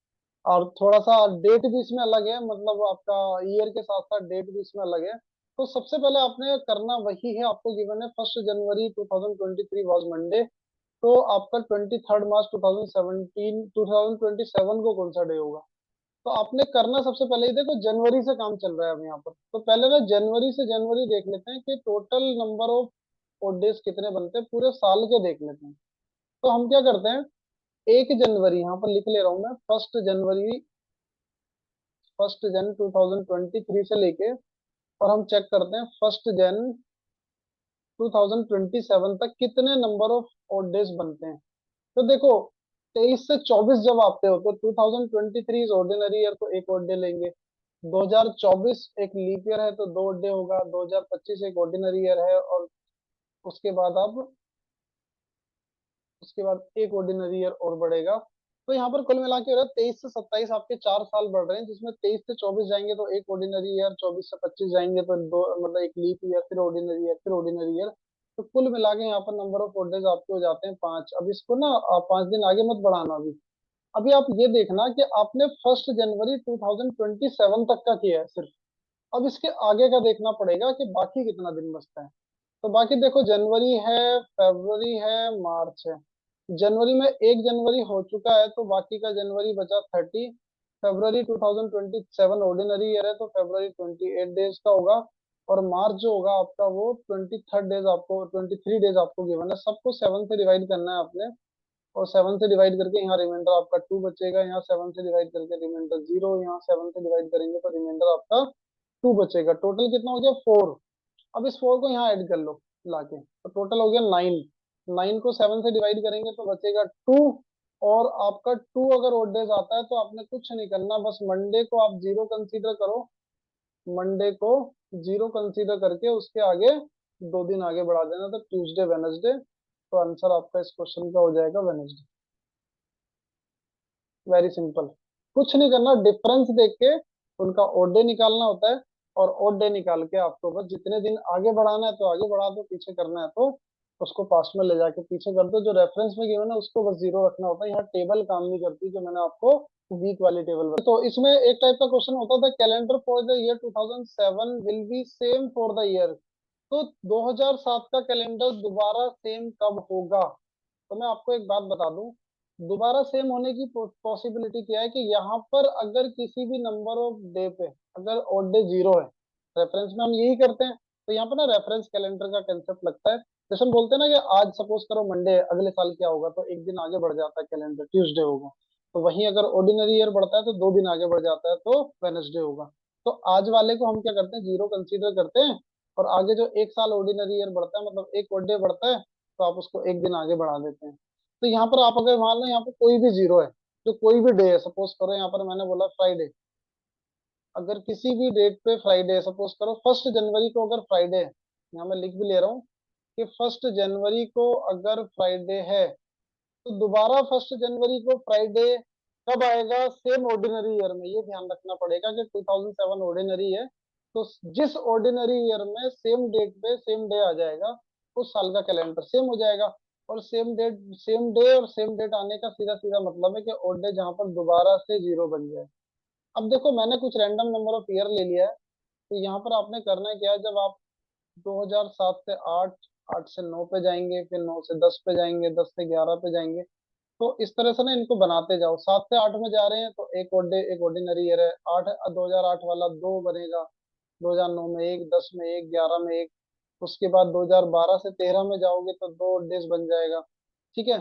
और थोड़ा सा डेट भी इसमें अलग है, मतलब आपका ईयर के साथ साथ डेट भी इसमें अलग है। तो सबसे पहले आपने करना वही है, आपको गिवन है 1 जनवरी 2023 वॉज मंडे, तो आपका 23 मार्च 2027 को कौन सा डे होगा? तो आपने करना सबसे पहले ही, देखो जनवरी से काम चल रहा है अभी यहाँ पर, तो पहले ना जनवरी से जनवरी देख लेते हैं कि total number of odd days कितने बनते हैं, पूरे साल के देख लेते हैं। तो हम क्या करते हैं, 1 जनवरी यहाँ पर लिख ले रहा हूँ मैं, 1 जनवरी, 1 जन 2023 से लेके, और हम चेक करते हैं 1 जन 2027 तक कितने नंबर ऑफ ओड डेज बनते हैं। तो देखो 23 से 24 जब आते हो तो 2023 इज ऑर्डिनरी ईयर, तो एक ओड डे लेंगे। 2024 एक लीप ईयर है तो दो ओड डे होगा। 2025 एक ऑर्डिनरी ईयर है, और उसके बाद अब उसके बाद एक ऑर्डिनरी ईयर और बढ़ेगा। तो यहाँ पर कुल मिला के हो रहा है 23 से 27 आपके 4 साल बढ़ रहे हैं, जिसमें 23 से 24 जाएंगे तो एक ऑर्डिनरी ईयर, 24 से 25 जाएंगे तो दो, मतलब एक लीप ईयर, फिर ऑर्डिनरी ईयर, फिर ऑर्डिनरी ईयर। तो कुल मिला के यहाँ पर नंबर ऑफ ओड आपके हो जाते हैं 5। अब इसको ना आप 5 दिन आगे मत बढ़ाना अभी। अभी आप ये देखना कि आपने 1 जनवरी 2027 तक का किया है सिर्फ। अब इसके आगे का देखना पड़ेगा कि बाकी कितना दिन बचता है। तो बाकी देखो जनवरी है, फरवरी है, मार्च है। जनवरी में 1 जनवरी हो चुका है तो बाकी का जनवरी बचा 30। फरवरी 2027 ऑर्डिनरी ईयर है तो फरवरी 28 डेज का होगा। और मार्च जो होगा आपका वो 23 डेज आपको, 23 डेज आपको गिवन है। सबको 7 से डिवाइड करना है आपने, और 7 से डिवाइड करके यहाँ रिमाइंडर आपका 2 बचेगा, यहाँ 7 से डिवाइड करके रिमाइंडर 0, यहाँ 7 से डिवाइड करेंगे तो रिमाइंडर आपका 2 बचेगा। टोटल कितना हो गया 4। अब इस 4 को यहाँ ऐड कर लो लाके, तो टोटल हो गया 9। 9 को 7 से डिवाइड करेंगे तो बचेगा 2। और आपका 2 अगर ओड डेज आता है तो आपने कुछ नहीं करना, बस मंडे को आप 0 कंसीडर करो। मंडे को 0 कंसीडर करके उसके आगे 2 दिन आगे बढ़ा देना, तो ट्यूसडे वेनसडे। तो आंसर आपका इस क्वेश्चन का हो जाएगा वेनसडे। वेरी सिंपल, कुछ नहीं करना, डिफरेंस देख के उनका ओड डे निकालना होता है। और ओड डे निकाल के आपको बस जितने दिन आगे बढ़ाना है तो आगे बढ़ा दो, पीछे करना है तो उसको पास्ट में ले जाके पीछे कर दो। जो रेफरेंस में गिवन है उसको बस 0 रखना होता है। यहाँ टेबल काम नहीं करती, जो मैंने आपको वीक वाली टेबल बताई। तो इसमें एक टाइप का क्वेश्चन होता था, calendar for the year 2007 will be same for the year. तो 2007 का कैलेंडर दोबारा सेम कब होगा? तो मैं आपको एक बात बता दूं, दोबारा सेम होने की पॉसिबिलिटी क्या है कि यहाँ पर अगर किसी भी नंबर ऑफ डे पे अगर ऑड डे 0 है, रेफरेंस में हम यही करते हैं, तो यहाँ पर ना रेफरेंस कैलेंडर का कंसेप्ट लगता है। जैसे हम बोलते हैं ना कि आज सपोज करो मंडे है, अगले साल क्या होगा, तो एक दिन आगे बढ़ जाता है कैलेंडर, ट्यूसडे होगा। तो वहीं अगर ऑर्डिनरी ईयर बढ़ता है तो 2 दिन आगे बढ़ जाता है, तो वेनसडे होगा। तो आज वाले को हम क्या करते हैं, 0 कंसीडर करते हैं, और आगे जो एक साल ऑर्डिनरी ईयर बढ़ता है, मतलब एक ऑड डे बढ़ता है, तो आप उसको एक दिन आगे बढ़ा देते हैं। तो यहाँ पर आप अगर मान लो यहाँ पर कोई भी 0 है, जो कोई भी डे है, सपोज करो यहाँ पर मैंने बोला फ्राइडे, अगर किसी भी डेट पे फ्राइडे है, सपोज करो 1 जनवरी को अगर फ्राइडे है, यहाँ मैं लिख भी ले रहा हूँ कि 1 जनवरी को अगर फ्राइडे है, तो दोबारा 1 जनवरी को फ्राइडे कब आएगा, सेम ऑर्डिनरी ईयर में। ये ध्यान रखना पड़ेगा कि 2007 ऑर्डिनरी है, तो जिस ऑर्डिनरी ईयर में सेम डेट पे सेम डे आ जाएगा, उस साल का कैलेंडर सेम हो जाएगा। और सेम डेट, सेम डे और सेम डेट आने का सीधा सीधा मतलब है कि ऑड डे जहां पर दोबारा से 0 बन जाए। अब देखो मैंने कुछ रैंडम नंबर ऑफ ईयर ले लिया है, तो यहाँ पर आपने करना है क्या है, जब आप 2007 से 8, 8 से 9 पे जाएंगे, फिर 9 से 10 पे जाएंगे, 10 से 11 पे जाएंगे, तो इस तरह से ना इनको बनाते जाओ। 7 से 8 में जा रहे हैं तो एक ओड डे, एक ऑर्डिनरी ईयर है। 8, 2008 वाला 2 बनेगा, 2009 में एक, 10 में एक, 11 में एक। उसके बाद 2012 से 13 में जाओगे तो 2 डेज बन जाएगा, ठीक है।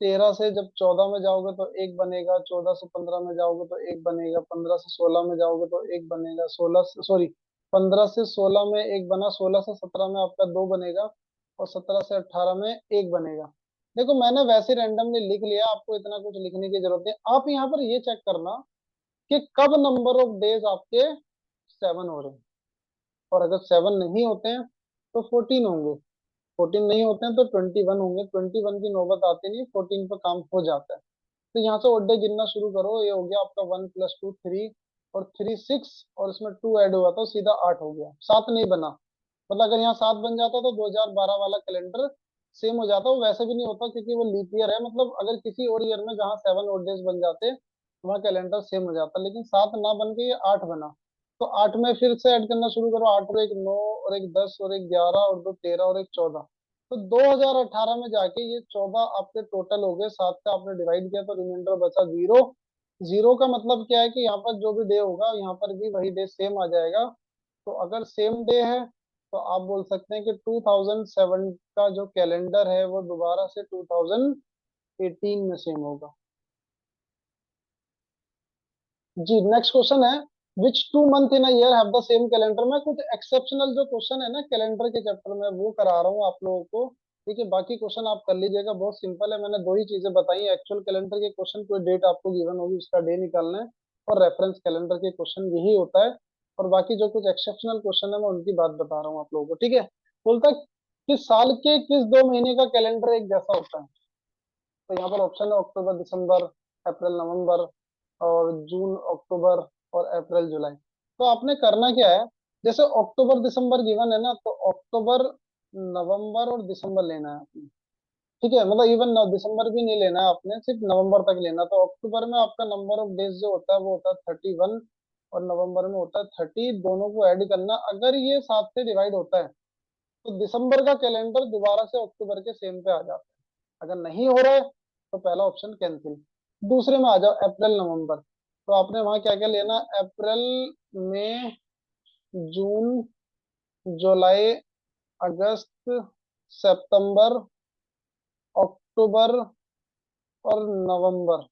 13 से जब 14 में जाओगे तो एक बनेगा, 14 से 15 में जाओगे तो एक बनेगा, 15 से 16 में जाओगे तो एक बनेगा, 16 से सॉरी 15 से 16 में एक बना, 16 से 17 में आपका 2 बनेगा, और 17 से 18 में एक बनेगा। देखो मैंने वैसे रैंडमली लिख लिया, आपको इतना कुछ लिखने की जरूरत नहीं। आप यहाँ पर ये चेक करना कि कब नंबर ऑफ डेज आपके 7 हो रहे हैं, और अगर 7 नहीं होते हैं तो 14 होंगे, 14 नहीं होते हैं तो 21 होंगे। 21 की नौबत आती नहीं, 14 पर काम हो जाता है। तो यहाँ से ओड डे गिनना शुरू करो। ये हो गया आपका 1 + 2 3, और 3 6, और इसमें 2 ऐड हुआ तो सीधा 8 हो गया, 7 नहीं बना। मतलब अगर यहाँ 7 बन जाता तो 2012 वाला कैलेंडर सेम हो जाता। वो वैसे भी नहीं होता क्योंकि वो लीप ईयर है, मतलब अगर किसी और ईयर में जहाँ 7 ओड डेज बन जाते वहाँ कैलेंडर सेम हो जाता, लेकिन 7 ना बन के ये 8 बना। तो 8 में फिर से ऐड करना शुरू करो, 8 और एक 9, और एक 10, और एक 11, और 2 13, और एक 14। तो 2018 में जाके ये 14 आपके टोटल हो गए। 7 से आपने डिवाइड किया तो रिमाइंडर बचा 0। 0 का मतलब क्या है कि यहाँ पर जो भी डे होगा यहाँ पर भी वही डे सेम आ जाएगा। तो अगर सेम डे है तो आप बोल सकते हैं कि 2007 का जो कैलेंडर है वो दोबारा से 2018 में सेम होगा। जी नेक्स्ट क्वेश्चन है, विच 2 month in year have the same calendar. में कुछ एक्सेप्शनल जो क्वेश्चन है ना कैलेंडर के चैप्टर में वो करा रहा हूँ आप लोगों को, ठीक है। बाकी क्वेश्चन आप कर लीजिएगा, बहुत सिंपल है। मैंने 2 ही चीजें बताई, एक्चुअल कैलेंडर के क्वेश्चन कोई डेट आपको गिवन होगी उसका डे निकालना है, और रेफरेंस कैलेंडर के क्वेश्चन यही होता है। और बाकी जो कुछ एक्सेप्शनल क्वेश्चन है मैं उनकी बात बता रहा हूँ आप लोगों को, ठीक है। बोलता है कि साल के किस 2 महीने का कैलेंडर एक जैसा होता है। तो यहाँ पर ऑप्शन है अक्टूबर दिसंबर, अप्रैल नवंबर, और जून अक्टूबर, और अप्रैल जुलाई। तो आपने करना क्या है, जैसे अक्टूबर दिसंबर गिवन है ना, तो अक्टूबर, नवंबर और दिसंबर लेना है आपने, ठीक है। मतलब इवन दिसंबर भी नहीं लेना है आपने, सिर्फ नवंबर तक लेना। तो अक्टूबर में आपका नंबर ऑफ डेज जो होता है वो होता है 31, और नवंबर में होता है 30। दोनों को ऐड करना, अगर ये 7 से डिवाइड होता है तो दिसंबर का कैलेंडर दोबारा से अक्टूबर के सेम पे आ जाता है। अगर नहीं हो रहा है तो पहला ऑप्शन कैंसिल। दूसरे में आ जाओ, अप्रैल नवंबर। तो आपने वहां क्या क्या लेना, अप्रैल, मई, जून, जुलाई, अगस्त, सितंबर, अक्टूबर और नवंबर।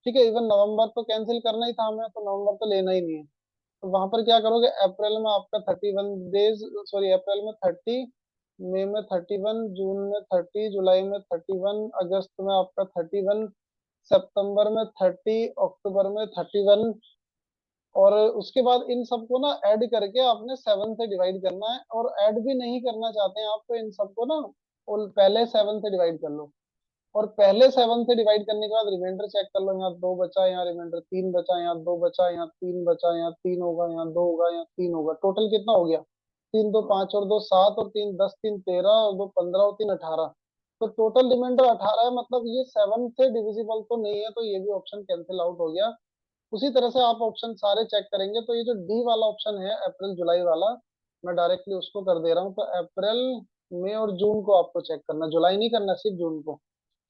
ठीक है, इवन नवंबर तो कैंसिल करना ही था हमें, तो नवंबर तो लेना ही नहीं है। तो वहां पर क्या करोगे, अप्रैल में आपका 31 डेज, सॉरी अप्रैल में 30, मई में 31, जून में 30, जुलाई में 31, अगस्त में आपका 31, सितंबर में 30, अक्टूबर में 31। और उसके बाद इन सबको ना ऐड करके आपने 7 से डिवाइड करना है, और ऐड भी नहीं करना चाहते हैं आप तो इन सबको ना पहले 7 से डिवाइड कर लो। और पहले 7 से डिवाइड करने के बाद रिमाइंडर चेक कर लो, यहाँ 2 बचा, यहाँ रिमाइंडर 3 बचा, यहाँ 2 बचा, यहाँ 3 बचा, यहाँ 3 होगा, यहाँ 2 होगा, यहाँ 3 होगा। टोटल कितना हो गया, 3 2 5 और 2 7 और 3 10 3 13 और 2 15 और 3 18। तो टोटल रिमाइंडर 18 है, मतलब ये 7 से डिविजिबल तो नहीं है, तो ये भी ऑप्शन कैंसिल आउट हो गया। उसी तरह से आप ऑप्शन सारे चेक करेंगे, तो ये जो डी वाला ऑप्शन है अप्रैल जुलाई वाला, मैं डायरेक्टली उसको कर दे रहा हूँ। तो अप्रैल, मई और जून को आपको चेक करना, जुलाई नहीं करना, सिर्फ जून को।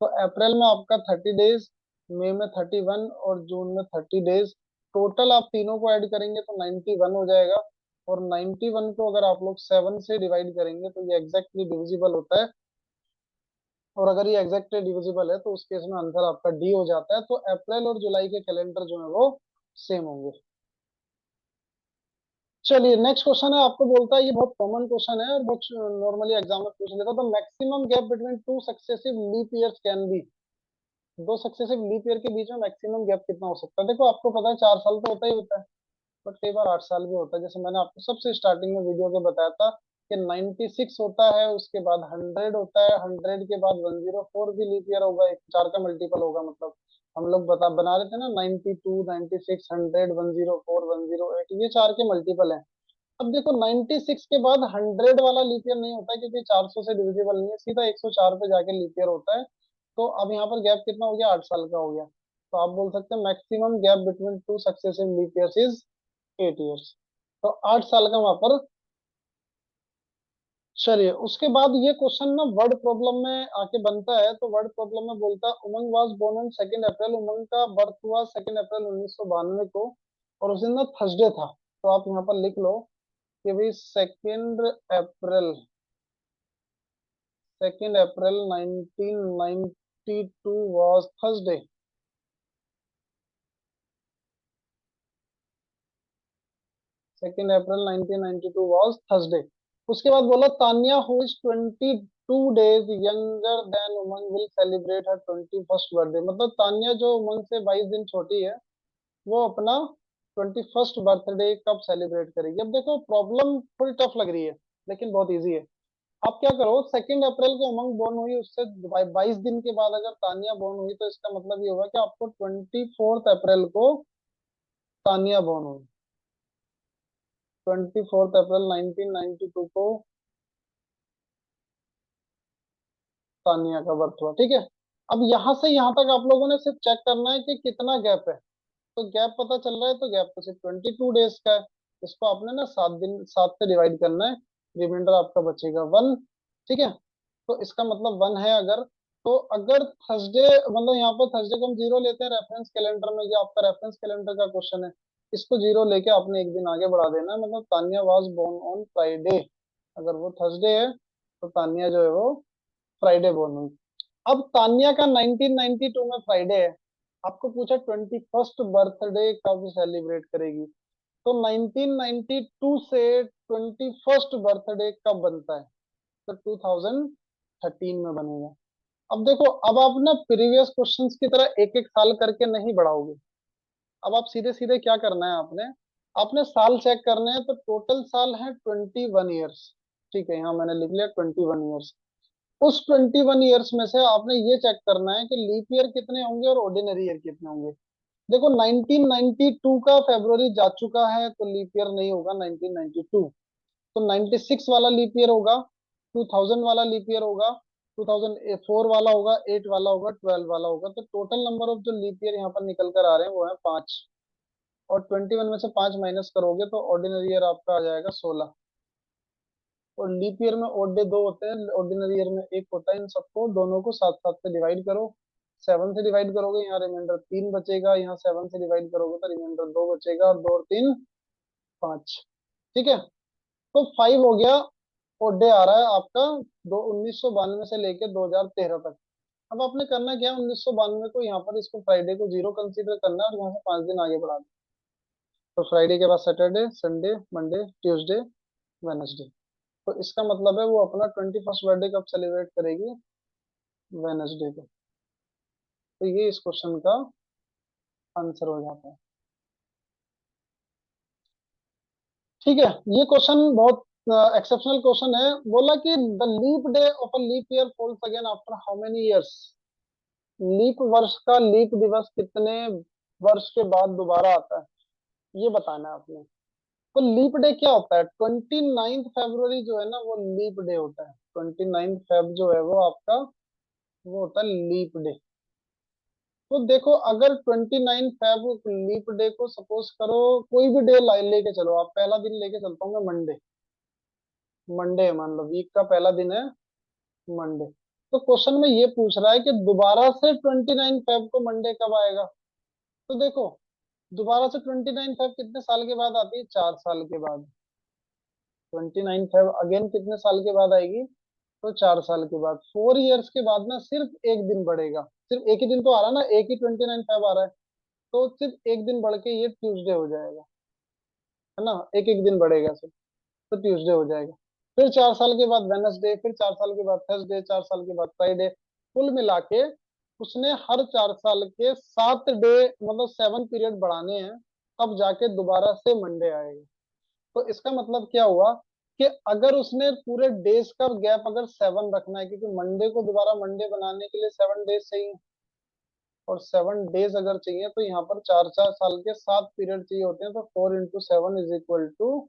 तो अप्रैल में आपका 30 डेज, मई में 31 और जून में 30 डेज। टोटल आप तीनों को ऐड करेंगे तो 91 हो जाएगा। और 91 को अगर आप लोग 7 से डिवाइड करेंगे तो ये एग्जैक्टली डिविजिबल होता है। और अगर ये एग्जैक्टली डिविजिबल है तो उस केस में आंसर आपका डी हो जाता है। तो अप्रैल और जुलाई के कैलेंडर जो है वो सेम होंगे। चलिए नेक्स्ट क्वेश्चन है, आपको बोलता है, ये बहुत कॉमन क्वेश्चन है और बहुत नॉर्मली एग्जाम में पूछ लेता है। तो maximum gap between two successive leap years can be, दो सक्सेसिव लीप ईयर के बीच में मैक्सिमम गैप कितना हो सकता है। देखो आपको पता है 4 साल तो होता ही होता है, बट कई बार 8 साल भी होता है। जैसे मैंने आपको सबसे स्टार्टिंग में वीडियो के बताया था कि 96 होता है, उसके बाद 100 होता है, 100 के बाद 104 भी लीप ईयर होगा, एक 4 का मल्टीपल होगा। मतलब हम लोग बना रहे थे ना, 92, 96, 100, 104, 108, ये 4 के मल्टीपल है। अब देखो 96 के बाद 100 वाला लीप ईयर नहीं होता है, क्योंकि 400 से डिविजिबल नहीं है, सीधा 104 पे जाके लीप ईयर होता है। तो अब यहाँ पर गैप कितना हो गया, 8 साल का हो गया। तो आप बोल सकते हैं maximum gap between two successive leap years is 8 years. तो 8 साल का वहां पर। चलिए उसके बाद ये क्वेश्चन ना वर्ड प्रॉब्लम में आके बनता है। तो वर्ड प्रॉब्लम में बोलता है, उमंग वाज बोर्न ऑन 2 अप्रैल, उमंग का बर्थ हुआ 2 अप्रैल 1992 को, और उस दिन ना थर्सडे था। तो आप यहाँ पर लिख लो कि भाई 2 अप्रैल, 2 अप्रैल 1992 was Thursday. 2 April 1992 was Thursday. उसके बाद बोला, Tanya who is 22 days younger than Umang will celebrate her 21st birthday. मतलब तान्या जो उमंग से 22 दिन छोटी है, वो अपना 21st बर्थडे कब सेलिब्रेट करेगी। अब देखो प्रॉब्लम थोड़ी टफ लग रही है, लेकिन बहुत इजी है। आप क्या करो, 2 अप्रैल को उमंग बोर्न हुई, उससे 22 दिन के बाद अगर तानिया बोर्न हुई, तो इसका मतलब ये होगा कि आपको 24 अप्रैल को तानिया बोर्न हुई। 24 अप्रैल 1992 को तानिया का बर्थ हुआ। ठीक है, अब यहां से यहां तक आप लोगों ने सिर्फ चेक करना है कि कितना गैप है। तो गैप पता चल रहा है, तो गैप तो सिर्फ 22 डेज का है। इसको आपने ना 7 दिन, 7 से डिवाइड करना है, रिमाइंडर आपका बचेगा 1। ठीक है, तो इसका मतलब 1 है अगर। तो अगर थर्सडे, मतलब यहाँ पर थर्सडे को हम 0 लेते हैं रेफरेंस कैलेंडर में, ये आपका रेफरेंस कैलेंडर का क्वेश्चन है। इसको 0 लेके आपने एक दिन आगे बढ़ा देना है। मतलब Tania was born on Friday, अगर वो थर्सडे है तो तानिया जो है वो फ्राइडे बोर्न हुई। अब तान्या का 1992 में फ्राइडे है, आपको पूछा 21st बर्थडे कब सेलिब्रेट करेगी। तो 1992 से 21st बर्थडे कब बनता है, तो 2013 में बनेगा। अब देखो, अब आप ना प्रीवियस क्वेश्चंस की तरह एक एक साल करके नहीं बढ़ाओगे। अब आप सीधे सीधे क्या करना है, आपने आपने साल चेक करने हैं। तो टोटल साल है 21 ईयर्स। ठीक है, यहाँ मैंने लिख लिया 21 ईयर्स। उस 21 ईयर्स में से आपने ये चेक करना है कि लीप ईयर कितने होंगे और ऑर्डिनरी ईयर कितने होंगे। देखो 1992 का फेब्रुवरी जा चुका है, तो लीप ईयर नहीं होगा 1992। तो 96 वाला लीप ईयर होगा, 2000 वाला लीप ईयर होगा, 2004 वाला होगा, 8 वाला होगा, 12 वाला होगा। तो टोटल नंबर ऑफ जो लीप ईयर यहाँ पर निकल कर आ रहे हैं वो है 5। और 21 में से 5 माइनस करोगे तो ऑर्डिनरी ईयर आपका आ जाएगा 16। और लीप ईयर में ओड डे 2 होते हैं, ऑर्डिनरी ईयर में एक होता है। इन सबको दोनों को 7 7 से डिवाइड करो, 7 से डिवाइड करोगे, यहाँ रिमाइंडर 3 बचेगा, यहाँ 7 से डिवाइड करोगे तो रिमाइंडर 2 बचेगा, और 2 और 3 5। ठीक है, तो 5 हो गया, और डे आ रहा है आपका 1992 से लेके 2013 तक। अब आपने करना क्या है, 1992 को यहाँ पर इसको फ्राइडे को 0 कंसीडर करना है और यहाँ से 5 दिन आगे बढ़ा देना। तो फ्राइडे के बाद Saturday, Sunday, Monday, Tuesday, Wednesday. तो इसका मतलब है वो अपना 21st बर्थडे कब सेलिब्रेट करेगी, वेनसडे को। तो ये इस क्वेश्चन का आंसर हो जाता है। ठीक है, ये क्वेश्चन बहुत एक्सेप्शनल क्वेश्चन है। बोला कि the leap day of a leap year falls again after how many years. Leap वर्ष का लीप दिवस कितने वर्ष के बाद दोबारा आता है, ये बताना है आपने। तो लीप डे क्या होता है, 29 फरवरी जो है ना वो लीप डे होता है। 29 फेब जो है वो आपका वो होता है लीप डे। तो देखो, अगर 29 फेब लीप डे को सपोज करो, कोई भी डे लेके चलो, आप पहला दिन लेके चलता हूँ मैं मंडे। मंडे मान लो, वीक का पहला दिन है मंडे। तो क्वेश्चन में ये पूछ रहा है कि दोबारा से 29 फेब को मंडे कब आएगा। तो देखो, दोबारा से 29 फेब कितने साल के बाद आती है, 4 साल के बाद। 29 फेब अगेन कितने साल के बाद आएगी, तो 4 साल के बाद। 4 इयर्स के बाद ना सिर्फ एक दिन बढ़ेगा, सिर्फ एक ही दिन तो आ रहा है ना, एक ही 29 फेब आ रहा है। तो सिर्फ एक दिन बढ़ के ये ट्यूसडे हो जाएगा, है ना, एक एक दिन बढ़ेगा सिर्फ, तो ट्यूसडे हो जाएगा। फिर 4 साल के बाद वेनसडे, फिर 4 साल के बाद थर्सडे, 4 साल के बाद फ्राइडे। कुल मिला के उसने हर 4 साल के 7 डे, मतलब 7 पीरियड बढ़ाने हैं, तब जाके दोबारा से मंडे आएगा। तो इसका मतलब क्या हुआ कि अगर उसने पूरे डेज का गैप अगर 7 रखना है, क्योंकि मंडे को दोबारा मंडे बनाने के लिए 7 डेज चाहिए, और 7 डेज अगर चाहिए तो यहाँ पर 4 4 साल के 7 पीरियड चाहिए होते हैं। तो 4 into 7 =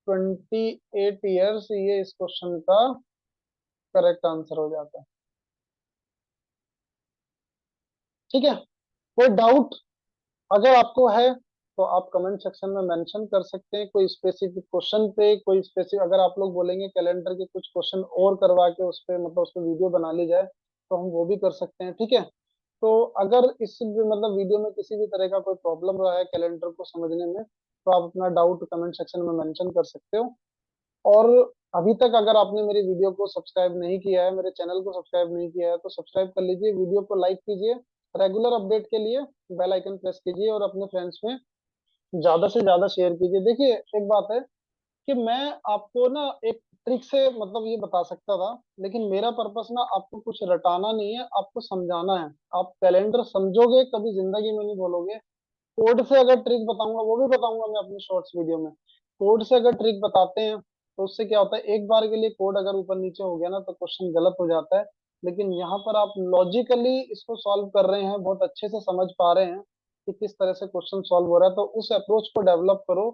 28 ईयर्स, ये इस क्वेश्चन का करेक्ट आंसर हो जाता है। ठीक है, कोई डाउट अगर आपको है तो आप कमेंट सेक्शन में मेंशन कर सकते हैं, कोई स्पेसिफिक क्वेश्चन पे, कोई स्पेसिफिक, अगर आप लोग बोलेंगे कैलेंडर के कुछ क्वेश्चन और करवा के उस पे, मतलब उस पे वीडियो बना ली जाए, तो हम वो भी कर सकते हैं। ठीक है, तो अगर इस मतलब वीडियो में किसी भी तरह का कोई प्रॉब्लम रहा है कैलेंडर को समझने में, तो आप अपना डाउट कमेंट सेक्शन में मेंशन कर सकते हो। और अभी तक अगर आपने मेरी वीडियो को सब्सक्राइब नहीं किया है, मेरे चैनल को सब्सक्राइब नहीं किया है, तो सब्सक्राइब कर लीजिए, वीडियो को लाइक कीजिए, रेगुलर अपडेट के लिए बेल आइकन प्रेस कीजिए, और अपने फ्रेंड्स में ज्यादा से ज्यादा शेयर कीजिए। देखिए, एक बात है कि मैं आपको ना एक ट्रिक से मतलब ये बता सकता था, लेकिन मेरा पर्पस ना आपको कुछ रटाना नहीं है, आपको समझाना है। आप कैलेंडर समझोगे कभी जिंदगी में नहीं बोलोगे। कोड से अगर ट्रिक बताऊंगा, वो भी बताऊंगा मैं अपने शॉर्ट्स वीडियो में। कोड से अगर ट्रिक बताते हैं तो उससे क्या होता है, एक बार के लिए कोड अगर ऊपर नीचे हो गया ना तो क्वेश्चन गलत हो जाता है। लेकिन यहाँ पर आप लॉजिकली इसको सॉल्व कर रहे हैं, बहुत अच्छे से समझ पा रहे हैं कि किस तरह से क्वेश्चन सॉल्व हो रहा है, तो उस अप्रोच को डेवलप करो।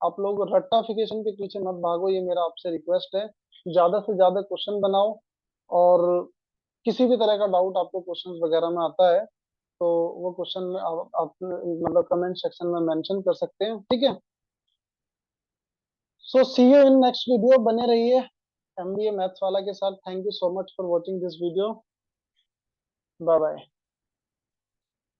आप लोग रट्टाफिकेशन के पीछे मत भागो, ये मेरा आपसे रिक्वेस्ट है। ज्यादा से ज्यादा क्वेश्चन बनाओ, और किसी भी तरह का डाउट आपको क्वेश्चन वगैरह में आता है तो वो क्वेश्चन में आप मतलब कमेंट सेक्शन में मेंशन कर सकते हैं। ठीक है, so see you in next video, बने रहिए एमबीए मैथ्स वाला के साथ। Thank you so much for watching this video. Bye bye.